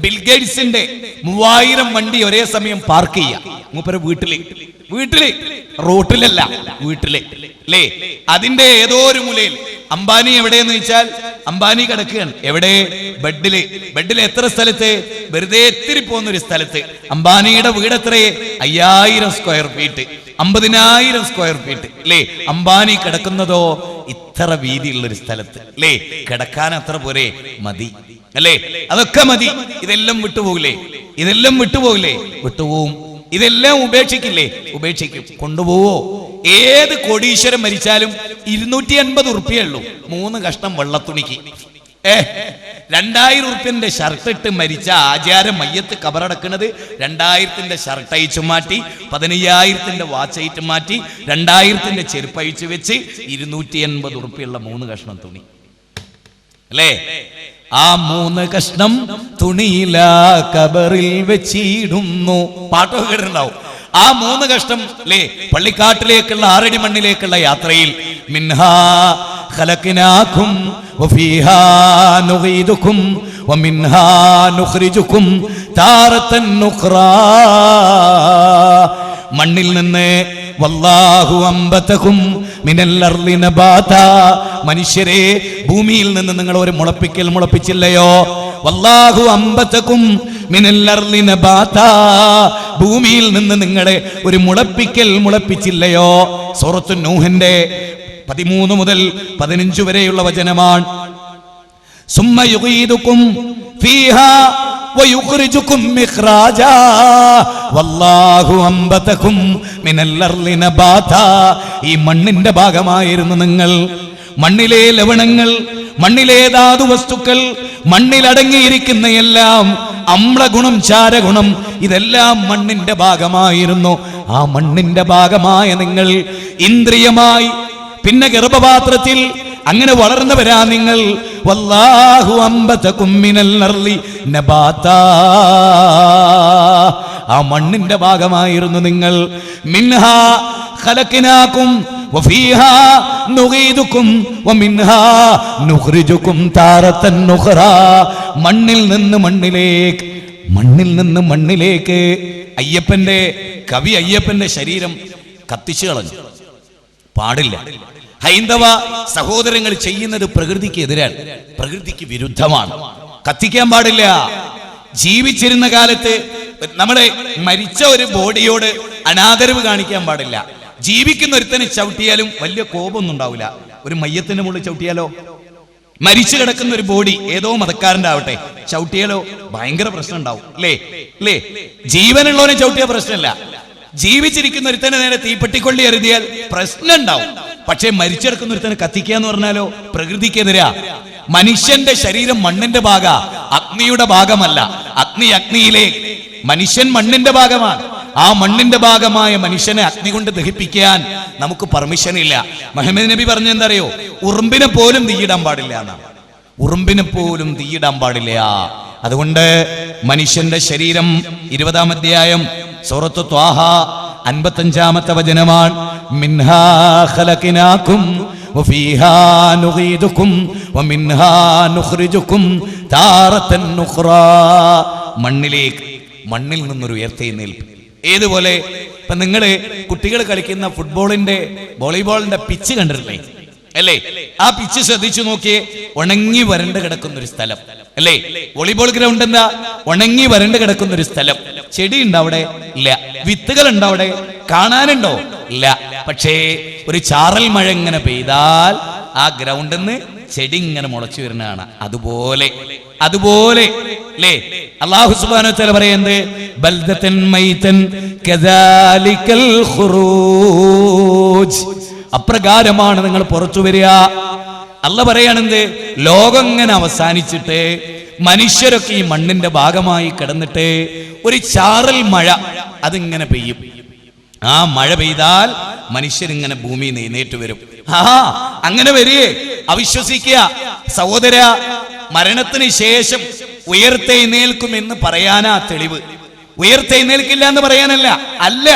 ബിൽഗേറ്റ്സിന്റെ 3000 വണ്ടി ഒരേ സമയം പാർക്ക് ചെയ്യാം മൂപ്പര വീട്ടില് റോട്ടിലല്ല, വീട്ടില് അല്ലേ? അതിന്റെ ഏതോ ഒരു മൂലയിൽ. അംബാനി എവിടെയെന്ന് വെച്ചാൽ അംബാനി കിടക്കുകയാണ് എവിടെ? ബെഡില് എത്ര സ്ഥലത്ത്? വെറുതെ എത്തിരി പോകുന്ന ഒരു സ്ഥലത്ത്. അംബാനിയുടെ വീട് എത്ര? 5000 സ്ക്വയർ ഫീറ്റ്, 50,000 സ്ക്വയർ ഫീറ്റ് അല്ലേ? അംബാനി കിടക്കുന്നതോ ഇത്ര വീതിയുള്ള ഒരു സ്ഥലത്ത് അല്ലേ? കിടക്കാൻ അത്ര പോരെ? മതി അല്ലേ? അതൊക്കെ മതി. ഇതെല്ലാം വിട്ടുപോകില്ലേ? വിട്ടുപോവും. ഇതെല്ലാം ഉപേക്ഷിക്കില്ലേ? ഉപേക്ഷിക്കും. കൊണ്ടുപോവോ? ഏത് കോടീശ്വരൻ മരിച്ചാലും 250 ഉറുപ്പിയേ ഉള്ളൂ 3 കഷ്ണം വെള്ളത്തുണിക്ക്. 2000 ഉറുപ്പ്യന്റെ ഷർട്ട് ഇട്ട് മരിച്ച ആചാരം മയ്യത്ത് കബറടക്കുന്നത് 2000ന്റെ ഷർട്ട് അയച്ചു മാറ്റി, 15,000ന്റെ വാച്ച് അയച്ചു മാറ്റി, 2000ന്റെ ചെരുപ്പ് അയച്ചു വെച്ച് 280 ഉറുപ്പ്യുള്ള 3 കഷ്ണം തുണി അല്ലേ? ആ 3 കഷ്ണം തുണിയിലാ കബറിൽ വെച്ചിടുന്നു. പാട്ടൊക്കെ കേട്ടിട്ടുണ്ടാവും. ആ 3 കഷ്ണം അല്ലേ? പള്ളിക്കാട്ടിലേക്കുള്ള 6 അടി മണ്ണിലേക്കുള്ള യാത്രയിൽ മിൻഹാ ഖലഖനാകും വഫീഹാ നുഗീദുകും വമിൻഹാ നുഖ്രിജുകും താറത്തൻ ഉഖ്റാ. മണ്ണിൽ നിന്ന് വല്ലാഹു അംബതകും മിനൽ അർളി നബാതാ. മനുഷ്യരെ, ഭൂമിയിൽ നിന്ന് നിങ്ങൾ ഒരു മുളപ്പിച്ചില്ലയോ? വല്ലാഹു അംബതകും മിനൽ അർളി നബാതാ. ഭൂമിയിൽ നിന്ന് നിങ്ങളെ ഒരു മുളപ്പിച്ചില്ലയോ? സൂറത്തു നൂഹിന്റെ 13 മുതൽ 15 വരെയുള്ള വചനമാണ്. സുമ്മ യുഗീദുകും ഫീഹാ വയുഖ്രിജുകും ഇഖ്റാജാ വല്ലാഹു അംബതകും മിനൽ അർളി നബാതാ. ഈ മണ്ണിന്റെ ഭാഗമായിരുന്നു നിങ്ങൾ. മണ്ണിലെ ലവണങ്ങൾ, മണ്ണിലെ ധാതുവസ്തുക്കൾ, മണ്ണിലടങ്ങിയിരിക്കുന്ന എല്ലാം, അമ്ലഗുണം, ചാരഗുണം, ഇതെല്ലാം മണ്ണിന്റെ ഭാഗമായിരുന്നു. ആ മണ്ണിന്റെ ഭാഗമായ നിങ്ങൾ ഇന്ദ്രിയമായി, പിന്നെ ഗർഭപാത്രത്തിൽ അങ്ങനെ വളർന്നവരാ നിങ്ങൾ. വല്ലാഹു അംബതകും മിനൽ അർളി നബാതാ. ആ മണ്ണിന്റെ ഭാഗമായിരുന്നു നിങ്ങൾ. മിൻഹാ ഖലഖനാകും വഫീഹാ നുഗീദുകും വമിൻഹാ നുഖ്രിജുകും താറത്തൻ ഉഖ്റാ. മണ്ണിൽ നിന്ന് മണ്ണിലേക്ക് അയ്യപ്പന്റെ കവി അയ്യപ്പന്റെ ശരീരം കത്തിച്ചു കളഞ്ഞു. പാടില്ല. ഹൈന്ദവ സഹോദരങ്ങൾ ചെയ്യുന്നത് പ്രകൃതിക്ക് എതിരാണ്, പ്രകൃതിക്ക് വിരുദ്ധമാണ്. കത്തിക്കാൻ പാടില്ല. ജീവിച്ചിരുന്ന കാലത്ത് നമ്മുടെ മരിച്ച ഒരു ബോഡിയോട് അനാദരവ് കാണിക്കാൻ പാടില്ല. ജീവിക്കുന്ന ഒരുത്തനെ ചവിട്ടിയാലും വലിയ കോപമൊന്നും ഉണ്ടാവില്ല. ഒരു മയ്യത്തിന്റെ മുകളിൽ ചവിട്ടിയാലോ, മരിച്ചു കിടക്കുന്ന ഒരു ബോഡി ഏതോ മതക്കാരന്റെ ആവട്ടെ ചവിട്ടിയാലോ ഭയങ്കര പ്രശ്നം ഉണ്ടാവും അല്ലേ? ജീവനുള്ളവനെ ചവിട്ടിയ പ്രശ്നമില്ല. ജീവിച്ചിരിക്കുന്ന ഒരുത്തനെ നേരെ തീപ്പെട്ടിക്കൊള്ളി എറിയാൽ പ്രശ്നം ഉണ്ടാവും. പക്ഷെ മരിച്ചെടുക്കുന്ന ഒരുത്തനെ കത്തിക്കുക എന്ന് പറഞ്ഞാലോ പ്രകൃതിക്കെതിരാ. മനുഷ്യന്റെ ശരീരം മണ്ണിന്റെ ഭാഗ, അഗ്നിയുടെ ഭാഗമല്ല. അഗ്നിയിലെ മനുഷ്യൻ മണ്ണിന്റെ ഭാഗമാണ്. ആ മണ്ണിന്റെ ഭാഗമായ മനുഷ്യനെ അഗ്നി കൊണ്ട് ദഹിപ്പിക്കാൻ നമുക്ക് പെർമിഷൻ ഇല്ല. മുഹമ്മദ് നബി പറഞ്ഞ എന്താ അറിയോ? ഉറുമ്പിനെ പോലും തീയിടാൻ പാടില്ല എന്നാണ്. ഉറുമ്പിനെ പോലും തീയിടാൻ പാടില്ല. അതുകൊണ്ട് മനുഷ്യന്റെ ശരീരം 20-ാം അധ്യായം സൂറത്തു ത്വാഹ 55-ാമത്തെ വചനമാണ്. മിൻഹാ ഖലഖനാകും വഫീഹാ നുഗീദുകും വമിൻഹാ നുഖ്രിജുകും താറത്തൻ ഉഖ്റാ. മണ്ണിൽ നിന്നൊരു ഉയർത്തെഴുന്നേൽപ്പ്. ഏതുപോലെ ഇപ്പൊ നിങ്ങള് കുട്ടികൾ കളിക്കുന്ന ഫുട്ബോളിന്റെ വോളിബോളിന്റെ പിച്ച് കണ്ടിട്ടില്ലേ അല്ലേ? ആ പിച്ച് ശ്രദ്ധിച്ചു നോക്കിയേ. ഉണങ്ങി വരണ്ട് കിടക്കുന്ന ഒരു സ്ഥലം അല്ലേ? വോളിബോൾ ഗ്രൗണ്ട് എന്താ? ഉണങ്ങി വരണ്ട് കിടക്കുന്ന ഒരു സ്ഥലം. ചെടി ഉണ്ടോ അവിടെ? ഇല്ല. വിത്തുകൾ ഉണ്ടോ അവിടെ? കാണാനുണ്ടോ? ഇല്ല. പക്ഷേ ഒരു ചാറൽ മഴ ഇങ്ങനെ പെയ്താൽ ആ ഗ്രൗണ്ടിൽ നിന്ന് ചെടി ഇങ്ങനെ മുളച്ചു വരുന്നതാണ്. അതുപോലെ അല്ലേ അല്ലാഹു സുബ്ഹാനഹു വ തആല പറയുന്നത് ബൽദതൻ മൈതൻ കദാലികൽ ഖുറൂജ്, അപ്രകാരമാണ് നിങ്ങൾ പുറത്തു വരിക. അല്ലാഹ് പറയാണെന്ത്, ലോകം ഇങ്ങനെ അവസാനിച്ചിട്ട് മനുഷ്യരൊക്കെ ഈ മണ്ണിന്റെ ഭാഗമായി കിടന്നിട്ട് ഒരു ചാറൽ മഴ അതിങ്ങനെ പെയ്യും. ആ മഴ പെയ്താൽ മനുഷ്യരിങ്ങനെ ഭൂമിയിൽ നിന്ന് എഴുന്നേറ്റ് വരും. അങ്ങനെ വരികയെ അവിശ്വസിക്കുക സഹോദര. മരണത്തിന് ശേഷം ഉയർത്തെഴുന്നേൽക്കുമെന്ന് പറയാനാ തെളിവ്. ഉയർത്തെഴുന്നേൽക്കില്ല എന്ന് പറയാനല്ല. അല്ല,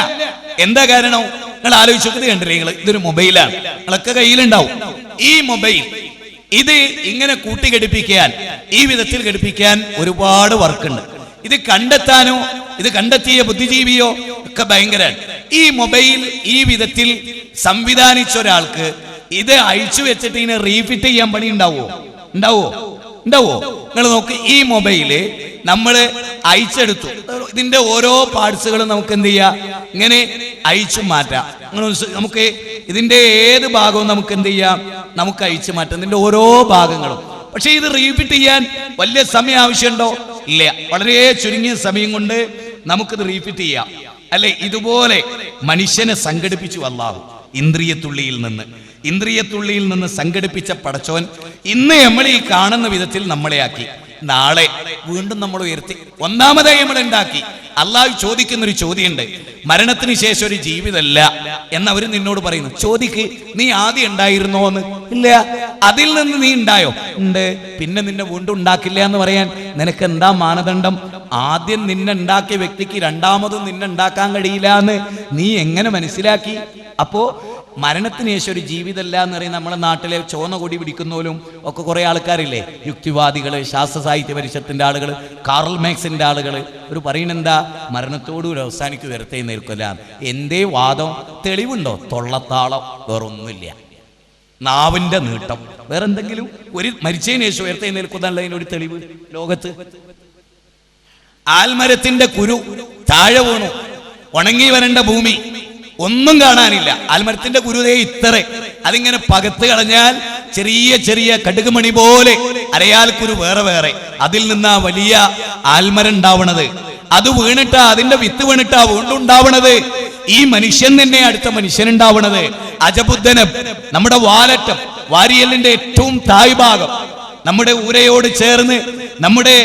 എന്താ കാരണം? നിങ്ങൾ ആലോചിച്ചത് കണ്ടില്ലേ? നിങ്ങൾ ഇതൊരു മൊബൈലാണ്, നിങ്ങളൊക്കെ കയ്യിലുണ്ടാവും. ഈ മൊബൈൽ ഇത് ഇങ്ങനെ കൂട്ടിഘടിപ്പിക്കാൻ, ഈ വിധത്തിൽ ഘടിപ്പിക്കാൻ ഒരുപാട് വർക്കുണ്ട്. ഇത് കണ്ടെത്താനോ ഇത് കണ്ടെത്തിയ ബുദ്ധിജീവിയോ ഒക്കെ ഭയങ്കരമാണ്. ഈ മൊബൈൽ ഈ വിധത്തിൽ സംവിധാനിച്ച ഒരാൾക്ക് ഇത് അഴിച്ചു വെച്ചിട്ട് ഇതിനെ റീഫിറ്റ് ചെയ്യാൻ പണി ഉണ്ടാവോ? നിങ്ങൾ നോക്ക്, ഈ മൊബൈല് നമ്മൾ അയച്ചെടുത്തു, ഇതിന്റെ ഓരോ പാർട്സുകളും നമുക്ക് എന്ത് ചെയ്യാം, ഇങ്ങനെ അയച്ചു മാറ്റാം. നമുക്ക് ഇതിന്റെ ഏത് ഭാഗവും നമുക്ക് എന്ത് ചെയ്യാം, നമുക്ക് അയച്ചു മാറ്റാം, ഇതിന്റെ ഓരോ ഭാഗങ്ങളും. പക്ഷെ ഇത് റീഫിറ്റ് ചെയ്യാൻ വലിയ സമയം ആവശ്യമുണ്ടോ? ഇല്ല, വളരെ ചുരുങ്ങിയ സമയം കൊണ്ട് നമുക്കിത് റീഫിറ്റ് ചെയ്യാം, അല്ലെ? ഇതുപോലെ മനുഷ്യനെ സംഘടിപ്പിച്ചു അല്ലാഹു ഇന്ദ്രിയത്തുള്ളിയിൽ നിന്ന് സംഘടിപ്പിച്ച പടച്ചോൻ ഇന്ന് നമ്മൾ ഈ കാണുന്ന വിധത്തിൽ നമ്മളെ ആക്കി. നാളെ വീണ്ടും നമ്മൾ ഉയർത്തി ഒന്നാമതായി നമ്മൾ ഉണ്ടാക്കി. അല്ലാഹു ചോദിക്കുന്ന ഒരു ചോദ്യമുണ്ട്, മരണത്തിന് ശേഷം ഒരു ജീവിതമല്ല എന്നവർ നിന്നോട് പറയുന്നു. ചോദിക്ക്, നീ ആദ്യം ഉണ്ടായിരുന്നോ എന്ന്. ഇല്ല. അതിൽ നിന്ന് നീ ഉണ്ടായോ? ഉണ്ട്. പിന്നെ നിന്നെ വീണ്ടും ഉണ്ടാക്കില്ല എന്ന് പറയാൻ നിനക്ക് എന്താ മാനദണ്ഡം? ആദ്യം നിന്നെ ഉണ്ടാക്കിയ വ്യക്തിക്ക് രണ്ടാമതും നിന്നെ ഉണ്ടാക്കാൻ കഴിയില്ല എന്ന് നീ എങ്ങനെ മനസ്സിലാക്കി? അപ്പോ മരണത്തിന് ശേഷം ഒരു ജീവിതമല്ല എന്ന് പറയുന്ന നമ്മുടെ നാട്ടിലെ ചോന്ന കൊടി പിടിക്കുന്നവരും ഒക്കെ കുറെ ആൾക്കാരില്ലേ, യുക്തിവാദികള്, ശാസ്ത്ര സാഹിത്യ പരിഷത്തിന്റെ ആളുകൾ, കാർൽ മാർക്സിന്റെ ആളുകൾ. ഒരു പറയുന്നെന്താ, മരണത്തോടുകൂടി അവസാനിക്കും, ഉയർത്തേ നിൽക്കില്ല. എന്തേ വാദം? തെളിവുണ്ടോ? തൊള്ളത്താളം, വേറൊന്നുമില്ല. നാവിന്റെ നീട്ടം, വേറെന്തെങ്കിലും ഒരു മരിച്ചതിന് ശേഷം ഉയർത്തേ നിൽക്കുന്നതിനൊരു തെളിവ് ലോകത്ത്? ആൽമരത്തിന്റെ കുരു താഴെ വീണു, ഉണങ്ങി വരേണ്ട ഭൂമി, ഒന്നും കാണാനില്ല. ആൽമരത്തിന്റെ കുരുതേ ഇത്ര, അതിങ്ങനെ പകത്ത് കളഞ്ഞാൽ ചെറിയ ചെറിയ കടുകുമണി പോലെ അരയാൽ കുരു വേറെ വേറെ, അതിൽ നിന്നാ വലിയ ആൽമരം ഉണ്ടാവണത്. അത് വീണിട്ടാ, അതിന്റെ വിത്ത് വീണിട്ടാ വീണ്ടും ഉണ്ടാവണത്. ഈ മനുഷ്യൻ തന്നെ അടുത്ത മനുഷ്യൻ ഉണ്ടാവണത്. അജബുദ്ധനം, നമ്മുടെ വാലറ്റം, വാരിയലിന്റെ ഏറ്റവും തായ് ഭാഗം, നമ്മുടെ ഊരയോട് ചേർന്ന് നമ്മുടെ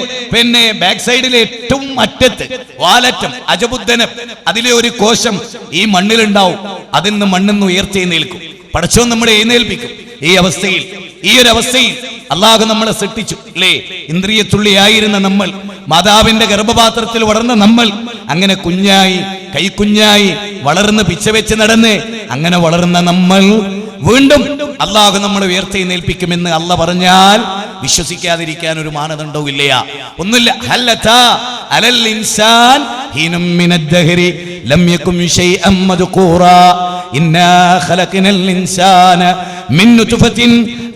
ബാക്ക് സൈഡിലെ ഏറ്റവും അറ്റത്ത് വാലറ്റം, അജബുദ്ധനം, അതിലെ ഒരു കോശം ഈ മണ്ണിലുണ്ടാവും. അതിൽ നിന്ന് മണ്ണിന്ന് ഉയർത്തെഴുന്നേൽക്കും. പടച്ചോൻ നമ്മളെ എഴുന്നേൽപ്പിക്കും. ഈ ഒരു അവസ്ഥയിൽ അല്ലാഹു നമ്മളെ സൃഷ്ടിച്ചു, അല്ലേ? ഇന്ദ്രിയത്തുള്ളിയായിരുന്ന നമ്മൾ, മാതാവിന്റെ ഗർഭപാത്രത്തിൽ വളർന്ന നമ്മൾ, അങ്ങനെ കുഞ്ഞായി കൈക്കുഞ്ഞായി വളർന്ന് പിച്ച വെച്ച് നടന്ന് അങ്ങനെ വളർന്ന നമ്മൾ വീണ്ടും അല്ലാഹു നമ്മളെ ഉയർത്തെഴുന്നേൽപ്പിക്കുമെന്ന് അല്ലാഹ് പറഞ്ഞാൽ വിശ്വസിക്കാതിരിക്കാൻ ഒരു മാനദണ്ഡവും ഇല്ല. ഒന്നുമില്ല. ഹല്ലതാ അലൽ ഇൻസാൻ ഹീനും മിനദ്ദഹരി ലം യകുൻ ശൈഅൻ മദ്കൂറാ ഇന്നാ ഖലഖനൽ ഇൻസാന മിൻ നുത്ഫത്തിൻ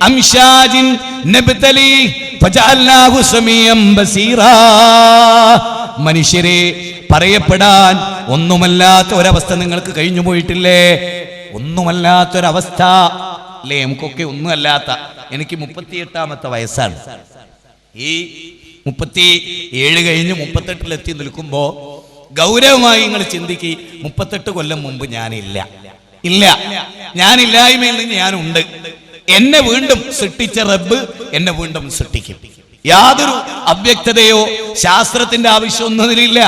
അംശാജിൻ നബ്തലി ഫജഅൽനാഹു സമീഅൻ ബസീറാ. മനുഷ്യരെ, പറയപ്പെടാൻ ഒന്നുമല്ലാത്ത ഒരവസ്ഥ നിങ്ങൾക്ക് കഴിഞ്ഞു പോയിട്ടില്ലേ? ഒന്നുമല്ലാത്തൊരവസ്ഥ, അല്ലേ? നമുക്കൊക്കെ ഒന്നുമല്ലാത്ത, എനിക്ക് 38ാമത്തെ വയസ്സാണ്. ഈ 37 കഴിഞ്ഞ് 38-ലെത്തി നിൽക്കുമ്പോ ഗൗരവമായി നിങ്ങൾ ചിന്തിക്ക്, 38 കൊല്ലം മുമ്പ് ഞാനില്ല. ഞാനില്ലായ്മയിൽ നിന്ന് ഞാനുണ്ട്. എന്നെ വീണ്ടും സൃഷ്ടിച്ച റബ്ബ് എന്നെ വീണ്ടും സൃഷ്ടിക്കും. യാതൊരു അവ്യക്തതയോ ശാസ്ത്രത്തിന്റെ ആവശ്യമൊന്നുമില്ല.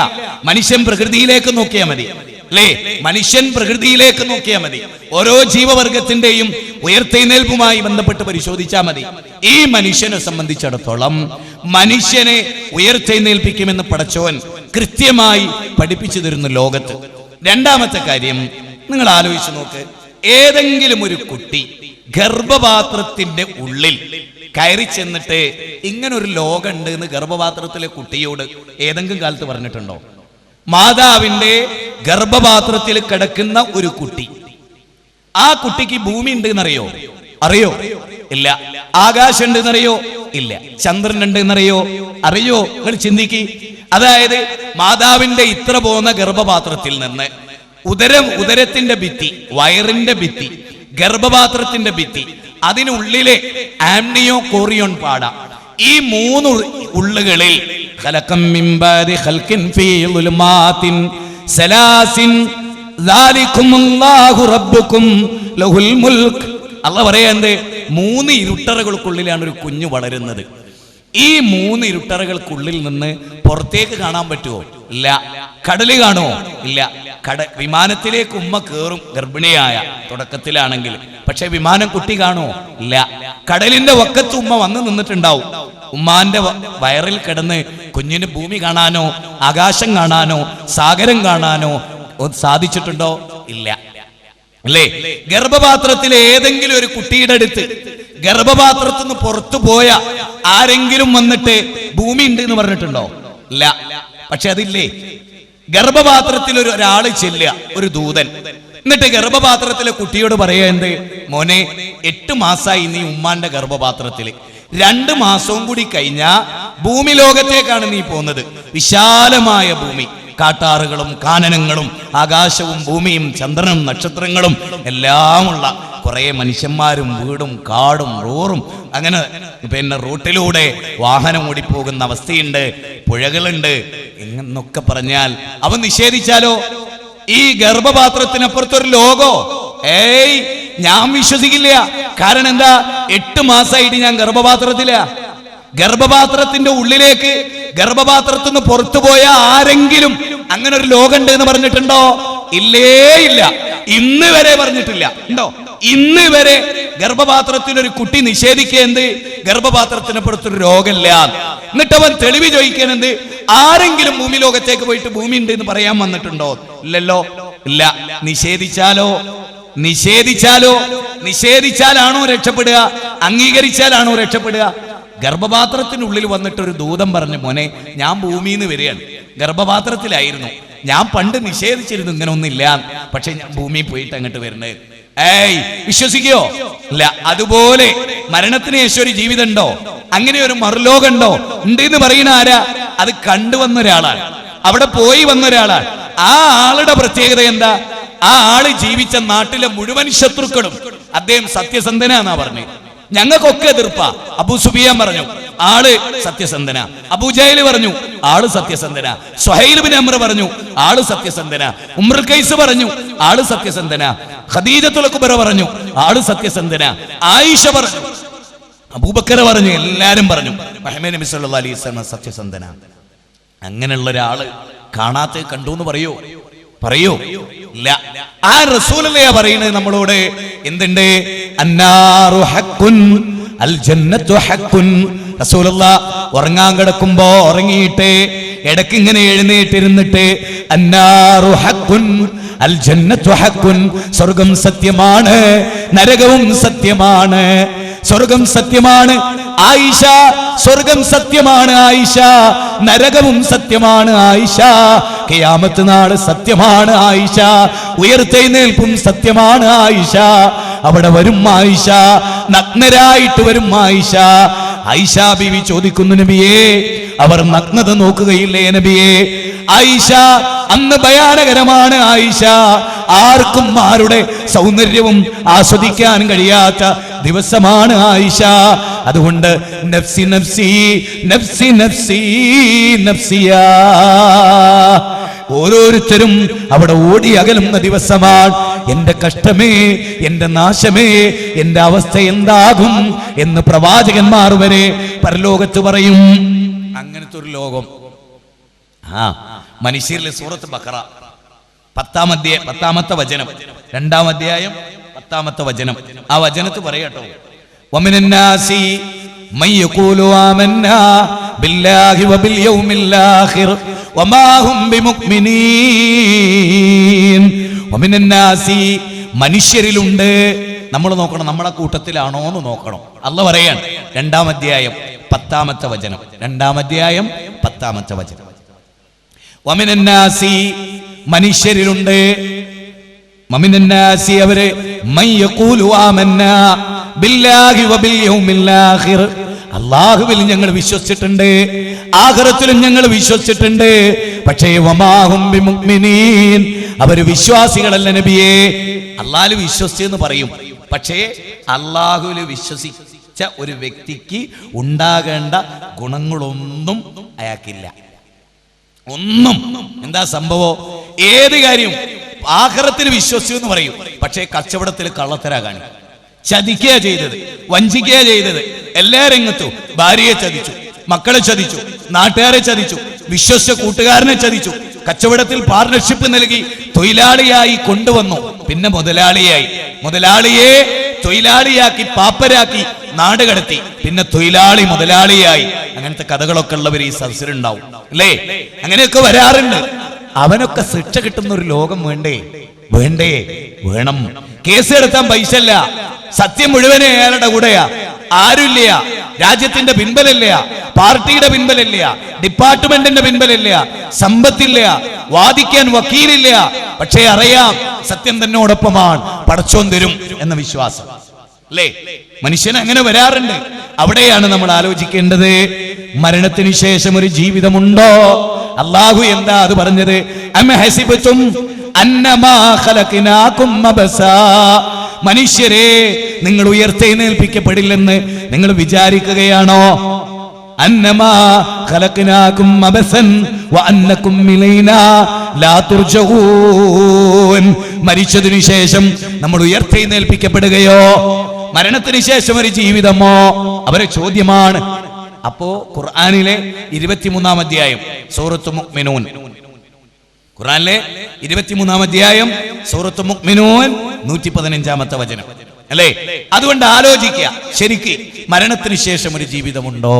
മനുഷ്യൻ പ്രകൃതിയിലേക്ക് നോക്കിയാൽ മതി, അല്ലേ? മനുഷ്യൻ പ്രകൃതിയിലേക്ക് നോക്കിയാൽ മതി. ഓരോ ജീവവർഗത്തിന്റെയും ഉയർത്തെഴുന്നേൽപ്പുമായി ബന്ധപ്പെട്ട് പരിശോധിച്ചാൽ മതി. ഈ മനുഷ്യനെ സംബന്ധിച്ചിടത്തോളം മനുഷ്യനെ ഉയർത്തെഴുന്നേൽപ്പിക്കുമെന്ന് പടച്ചോൻ കൃത്യമായി പഠിപ്പിച്ചു തരുന്നു ലോകത്ത്. രണ്ടാമത്തെ കാര്യം, നിങ്ങൾ ആലോചിച്ച് നോക്ക്, ഏതെങ്കിലും ഒരു കുട്ടി ഗർഭപാത്രത്തിന്റെ ഉള്ളിൽ കയറി ചെന്നിട്ട് ഇങ്ങനൊരു ലോകമുണ്ട് എന്ന് ഗർഭപാത്രത്തിലെ കുട്ടിയോട് ഏതെങ്കിലും കാലത്ത് പറഞ്ഞിട്ടുണ്ടോ? മാതാവിന്റെ ഗർഭപാത്രത്തിൽ കിടക്കുന്ന ഒരു കുട്ടി, ആ കുട്ടിക്ക് ഭൂമി ഉണ്ട് എന്നറിയോ? ഇല്ല. ആകാശം ഉണ്ട് എന്നറിയോ? ഇല്ല. ചന്ദ്രൻ ഉണ്ട് എന്നറിയോ? അറിയോ? നിങ്ങൾ ചിന്തിക്ക്. അതായത് മാതാവിന്റെ ഇത്ര പോകുന്ന ഗർഭപാത്രത്തിൽ നിന്ന് ഉദരത്തിന്റെ ഭിത്തി, വയറിന്റെ ഭിത്തി, ഗർഭപാത്രത്തിന്റെ ഭിത്തി, അതിനുള്ളിലെ ആംനിയോ കോറിയോൺ പാട, ഈ 3 ഉള്ളുകളിൽ ഖലഖം മിൻ ബാദി ഖൽഖിൻ ഫീ ളുലുമാത്തിൻ സലാസിൻ ദാലികുമുല്ലാഹു റബ്ബുക്കും ലഹുൽ മുൽക്ക്. അല്ലാഹു പറയുന്നത് 3 ഇരുട്ടറകൾക്കുള്ളിലാണ് ഒരു കുഞ്ഞു വളരുന്നത്. ഈ 3 ഇരുട്ടറകൾക്കുള്ളിൽ നിന്ന് പുറത്തേക്ക് കാണാൻ പറ്റുമോ? ഇല്ല. കടല് കാണുമോ? ഇല്ല. വിമാനത്തിലേക്ക് ഉമ്മ കയറും ഗർഭിണിയായ തുടക്കത്തിലാണെങ്കിൽ, പക്ഷെ വിമാനം കുട്ടി കാണുമോ? ഇല്ല. കടലിന്റെ വക്കത്ത് ഉമ്മ വന്ന് നിന്നിട്ടുണ്ടാവും. ഉമ്മാന്റെ വയറിൽ കിടന്ന് കുഞ്ഞിന് ഭൂമി കാണാനോ ആകാശം കാണാനോ സാഗരം കാണാനോ സാധിച്ചിട്ടുണ്ടോ? ഇല്ല. അല്ലേ? ഗർഭപാത്രത്തിലെ ഏതെങ്കിലും ഒരു കുട്ടിയുടെ അടുത്ത് ഗർഭപാത്രത്തിൽ നിന്ന് പുറത്തു പോയ ആരെങ്കിലും വന്നിട്ട് ഭൂമി ഉണ്ട് എന്ന് പറഞ്ഞിട്ടുണ്ടോ? ഇല്ല. പക്ഷെ അതില്ലേ, ഗർഭപാത്രത്തിൽ ഒരാള് ചെല്ലുക, ഒരു ദൂതൻ, എന്നിട്ട് ഗർഭപാത്രത്തിലെ കുട്ടിയോട് പറയാ, എന്ത് മോനെ 8 മാസമായി നീ ഉമ്മാന്റെ ഗർഭപാത്രത്തില്, 2 മാസവും കൂടി കഴിഞ്ഞാ ഭൂമി ലോകത്തേക്കാണ് നീ പോകുന്നത്. വിശാലമായ ഭൂമി, കാട്ടാറുകളും കാനനങ്ങളും ആകാശവും ഭൂമിയും ചന്ദ്രനും നക്ഷത്രങ്ങളും എല്ലാമുള്ള കുറെ മനുഷ്യന്മാരും വീടും കാടും റോറും അങ്ങനെ പിന്നെ റൂട്ടിലൂടെ വാഹനം ഓടിപ്പോകുന്ന അവസ്ഥയുണ്ട്, പുഴകളുണ്ട് എന്നൊക്കെ പറഞ്ഞാൽ അവൻ നിഷേധിച്ചാലോ? ഈ ഗർഭപാത്രത്തിനപ്പുറത്തൊരു ലോകോ? ഏയ്, ഞാൻ വിശ്വസിക്കില്ല. കാരണം എന്താ? 8 മാസമായിട്ട് ഞാൻ ഗർഭപാത്രത്തില. ഗർഭപാത്രത്തിന്റെ ഉള്ളിലേക്ക് ഗർഭപാത്രത്തിൽ നിന്ന് പുറത്തു പോയ ആരെങ്കിലും അങ്ങനെ ഒരു ലോകമുണ്ട് എന്ന് പറഞ്ഞിട്ടുണ്ടോ? ഇല്ലേ, ഇല്ല. ഇന്ന് വരെ പറഞ്ഞിട്ടില്ല. ഉണ്ടോ? ഇന്ന് വരെ ഗർഭപാത്രത്തിൽ ഒരു കുട്ടി നിഷേധിക്കുന്നത് ഗർഭപാത്രത്തിനപ്പുറത്തൊരു രോഗമില്ല. എന്നിട്ട് അവൻ തെളിവ് ചോദിക്കുന്നത് ആരെങ്കിലും ഭൂമി ലോകത്തേക്ക് പോയിട്ട് ഭൂമി ഉണ്ട് എന്ന് പറയാൻ വന്നിട്ടുണ്ടോ? ഇല്ലല്ലോ. ഇല്ല. നിഷേധിച്ചാലോ? നിഷേധിച്ചാലാണോ രക്ഷപ്പെടുക? അംഗീകരിച്ചാലാണോ രക്ഷപ്പെടുക? ഗർഭപാത്രത്തിനുള്ളിൽ വന്നിട്ട് ഒരു ദൂതൻ പറഞ്ഞു, മോനെ ഞാൻ ഭൂമിയിൽ നിന്ന് വരികയാണ്, ഗർഭപാത്രത്തിലായിരുന്നു, ഞാൻ പണ്ട് നിഷേധിച്ചിരുന്നു ഇങ്ങനെ ഒന്നില്ല, പക്ഷെ ഞാൻ ഭൂമിയിൽ പോയിട്ട് അങ്ങോട്ട് വരുന്നത്. ഏയ്, വിശ്വസിക്കോ? ഇല്ല. അതുപോലെ മരണത്തിന് ശേഷം ഒരു ജീവിതം ഉണ്ടോ? അങ്ങനെ ഒരു മറുലോകം ഉണ്ടോ? ഉണ്ട് എന്ന് പറയുന്ന ആരാ? അത് കണ്ടുവന്ന ഒരാളാണ്, അവിടെ പോയി വന്ന ഒരാളാണ്. ആ ആളുടെ പ്രത്യേകത എന്താ? ആ ആള് ജീവിച്ച നാട്ടിലെ മുഴുവൻ ശത്രുക്കളും അദ്ദേഹം സത്യസന്ധനാന്നാ പറഞ്ഞു. ഞങ്ങൾക്കൊക്കെ എതിർപ്പാ. അബൂ സുഫിയാൻ പറഞ്ഞു ആള് സത്യസന്ധന, അബൂജഹൽ പറഞ്ഞു ആള് സത്യസന്ധന, സുഹൈൽ ബിൻ അംർ പറഞ്ഞു ആള് സത്യസന്ധന, ഉംറുൽ ഖൈസ് പറഞ്ഞു ആള് സത്യസന്ധന, ഖദീജത്തുൽ കുബ്ര പറഞ്ഞു ആള് സത്യസന്ധന, ആയിഷ പറഞ്ഞു, അബൂബക്കർ പറഞ്ഞു, എല്ലാരും പറഞ്ഞു മുഹമ്മദ് നബി സല്ലല്ലാഹു അലൈഹി വസല്ലം സത്യസന്ധന. അങ്ങനെയുള്ള ഒരാള് കാണാത്ത കണ്ടു എന്ന് പറയോ? ഇല്ല. ആ റസൂലല്ലേ പറയുന്നത് നമ്മളോട്. എന്തുണ്ട്? അന്നാറു ഹഖ്കുൻ അൽ ജന്നത്തു ഹഖ്കുൻ. റസൂലുള്ളാഹ് ഉറങ്ങാൻ കിടക്കുമ്പോ ഉറങ്ങിയിട്ട് ഇടയ്ക്ക് ഇങ്ങനെ എഴുന്നേറ്റിരുന്നിട്ട് അന്നാറു ഹഖ്കുൻ അൽ ജന്നത്തു ഹഖ്കുൻ, സ്വർഗം സത്യമാണ്, നരകവും സത്യമാണ്. സ്വർഗം സത്യമാണ് ആയിഷ, സ്വർഗം സത്യമാണ് ആയിഷ, നരകവും സത്യമാണ് ആയിഷ, ഖിയാമത്ത് നാൾ സത്യമാണ് ആയിഷ, ഉയർത്തെഴുന്നേൽപ്പും സത്യമാണ് ആയിഷ, അവിടെ വരും ആയിഷ, നഗ്നരായിട്ട് വരും ആയിഷ. ആയിഷ ബീവി ചോദിക്കുന്നു, നബിയേ അവർ നഗ്നത നോക്കുകയില്ലേ നബിയേ? ആയിഷ, അന്ന് ഭയാനകരമാണ് ആയിഷ, ആർക്കും ആരുടെ സൗന്ദര്യവും ആസ്വദിക്കാൻ കഴിയാത്ത ദിവസമാണ് ആയിഷ. അതുകൊണ്ട് നഫ്സി നഫ്സി നഫ്സി നഫ്സി നഫ്സിയാ, ഓരോരുത്തരും അവിടെ ഓടി അകലുന്ന ദിവസമാണ്. എന്റെ കഷ്ടമേ, എന്റെ നാശമേ, എന്റെ അവസ്ഥ എന്താകും എന്ന് പ്രവാചകന്മാർ വരെ പരലോകത്ത് പറയും. അങ്ങനത്തെ ഒരു ലോകം. മനുഷ്യരിലെ സൂറത്ത് ബഖറ 10-ാമത്തെ വചനം, 2-ാം അധ്യായം 10-ാമത്തെ വചനം. ആ വചനത്ത് പറയട്ടോ, വമിനന്നാസി മൻ യഖൂലു ആമന്നാ ബില്ലാഹി വബിൽ യൗമിൽ ആഖിർ വമാ ഹും ബിമുഅ്മിനീൻ. വമിനന്നാസി, മനുഷ്യരിലുണ്ട്. നമ്മൾ നോക്കണം, നമ്മളെ കൂട്ടത്തിലാണോ എന്ന് നോക്കണം. അല്ലാഹു പറയാണ് 2-ാം അധ്യായം 10-ാമത്തെ വചനം, 2-ാം അധ്യായം 10-ാമത്തെ വചനം. വമിനന്നാസി, മനുഷ്യരിലുണ്ട്, വമിനന്നാസി അവര് മൻ യഖൂലു ആമന്നാ ബില്ലാഹി വബിൽ യൗമിൽ ആഖിർ, അല്ലാഹുവിൽ ഞങ്ങൾ വിശ്വസിച്ചിട്ടുണ്ട്, ആഖിറത്തിലും ഞങ്ങൾ വിശ്വസിച്ചിട്ടുണ്ട്, പക്ഷേ വമാഹും ബിമുഅ്മിനീൻ, അവര് വിശ്വാസികളല്ല നബിയേ. അല്ലാഹുവിൽ വിശ്വസിച്ചെന്ന് പറയും, പക്ഷേ അല്ലാഹുവിൽ വിശ്വസിച്ച ഒരു വ്യക്തിക്ക് ഉണ്ടാകേണ്ട ഗുണങ്ങളൊന്നും അയാൾക്കില്ല. ഒന്നും. എന്താ സംഭവം? ഏത് കാര്യം ആഖിറത്തിൽ വിശ്വസിച്ചു എന്ന് പറയും, പക്ഷേ കച്ചവടത്തിൽ കള്ളത്തരാ കാണി, ചതിക്കുക ചെയ്തത്, വഞ്ചിക്കുക ചെയ്തത്. എല്ലാ രംഗത്തും ഭാര്യയെ ചതിച്ചു, മക്കളെ ചതിച്ചു, നാട്ടുകാരെ ചതിച്ചു, വിശ്വസിച്ച കൂട്ടുകാരനെ ചതിച്ചു, കച്ചവടത്തിൽ പാർട്ണർഷിപ്പ് നൽകി തൊഴിലാളിയായി കൊണ്ടുവന്നു, പിന്നെ മുതലാളിയെ തൊഴിലാളിയാക്കി പാപ്പരാക്കി നാട് കടത്തി, പിന്നെ തൊഴിലാളി മുതലാളിയായി. അങ്ങനത്തെ കഥകളൊക്കെ ഉള്ളവർ ഈ സദസ്സിലുണ്ടാവും അല്ലേ? അങ്ങനെയൊക്കെ വരാറുണ്ട്. അവനൊക്കെ ശിക്ഷ കിട്ടുന്ന ഒരു ലോകം വേണം. കേസ് എടുത്താൻ പൈസ ഇല്ല, സത്യം മുഴുവനെ അയാളുടെ കൂടെയാ, ആരുമില്ല, രാജ്യത്തിന്റെ പിൻബലില്ല, പാർട്ടിയുടെ പിൻബലില്ല, ഡിപ്പാർട്ട്മെന്റിന്റെ പിൻബലില്ല, സമ്പത്തില്ല, വാദിക്കാൻ വക്കീലില്ല. പക്ഷേ അറിയാം സത്യം തന്നോടൊപ്പമാണ്, പടച്ചോൻ തരും എന്ന വിശ്വാസം അല്ലേ? മനുഷ്യൻ അങ്ങനെ വരാറുണ്ട്. അവിടെയാണ് നമ്മൾ ആലോചിക്കേണ്ടത്, മരണത്തിന് ശേഷം ഒരു ജീവിതമുണ്ടോ? അല്ലാഹു എന്താ അത് പറഞ്ഞത്? അം ഹസിബതും അന്നമാ ഖലഖനാകും അബസാ. മനുഷ്യരെ, നിങ്ങൾ ഉയർത്തെഴുന്നേൽപ്പിക്കപ്പെടില്ലെന്ന് നിങ്ങൾ വിചാരിക്കുകയാണോ? അന്നമാ ഖലഖനാകും അബസൻ വഅന്നകും ഇലൈനാ ലാ തുർജഊൻ. മരിച്ചതിനു ശേഷം നമ്മൾ ഉയർത്തെഴുന്നേൽപ്പിക്കപ്പെടുകയോ? മരണത്തിന് ശേഷം ഒരു ജീവിതമോ? അവരെ ചോദ്യമാണ്. അപ്പോ ഖുർആനിലെ 23-ാം അധ്യായം സൂറത്തുൽ മുഅ്മിനൂൻ, ഖുർആനിലെ 23-ാം അധ്യായം സൂറത്തുൽ മുഅ്മിനൂൻ 115-ാമത്തെ വചനം അല്ലേ? അതുകൊണ്ട് ആലോചിക്കുക, ശരിക്ക് മരണത്തിന് ശേഷം ഒരു ജീവിതമുണ്ടോ?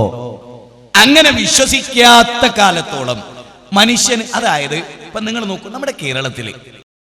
അങ്ങനെ വിശ്വസിക്കാത്ത കാലത്തോളം മനുഷ്യൻ, അതായത് ഇപ്പൊ നിങ്ങൾ നോക്കൂ, നമ്മുടെ കേരളത്തില്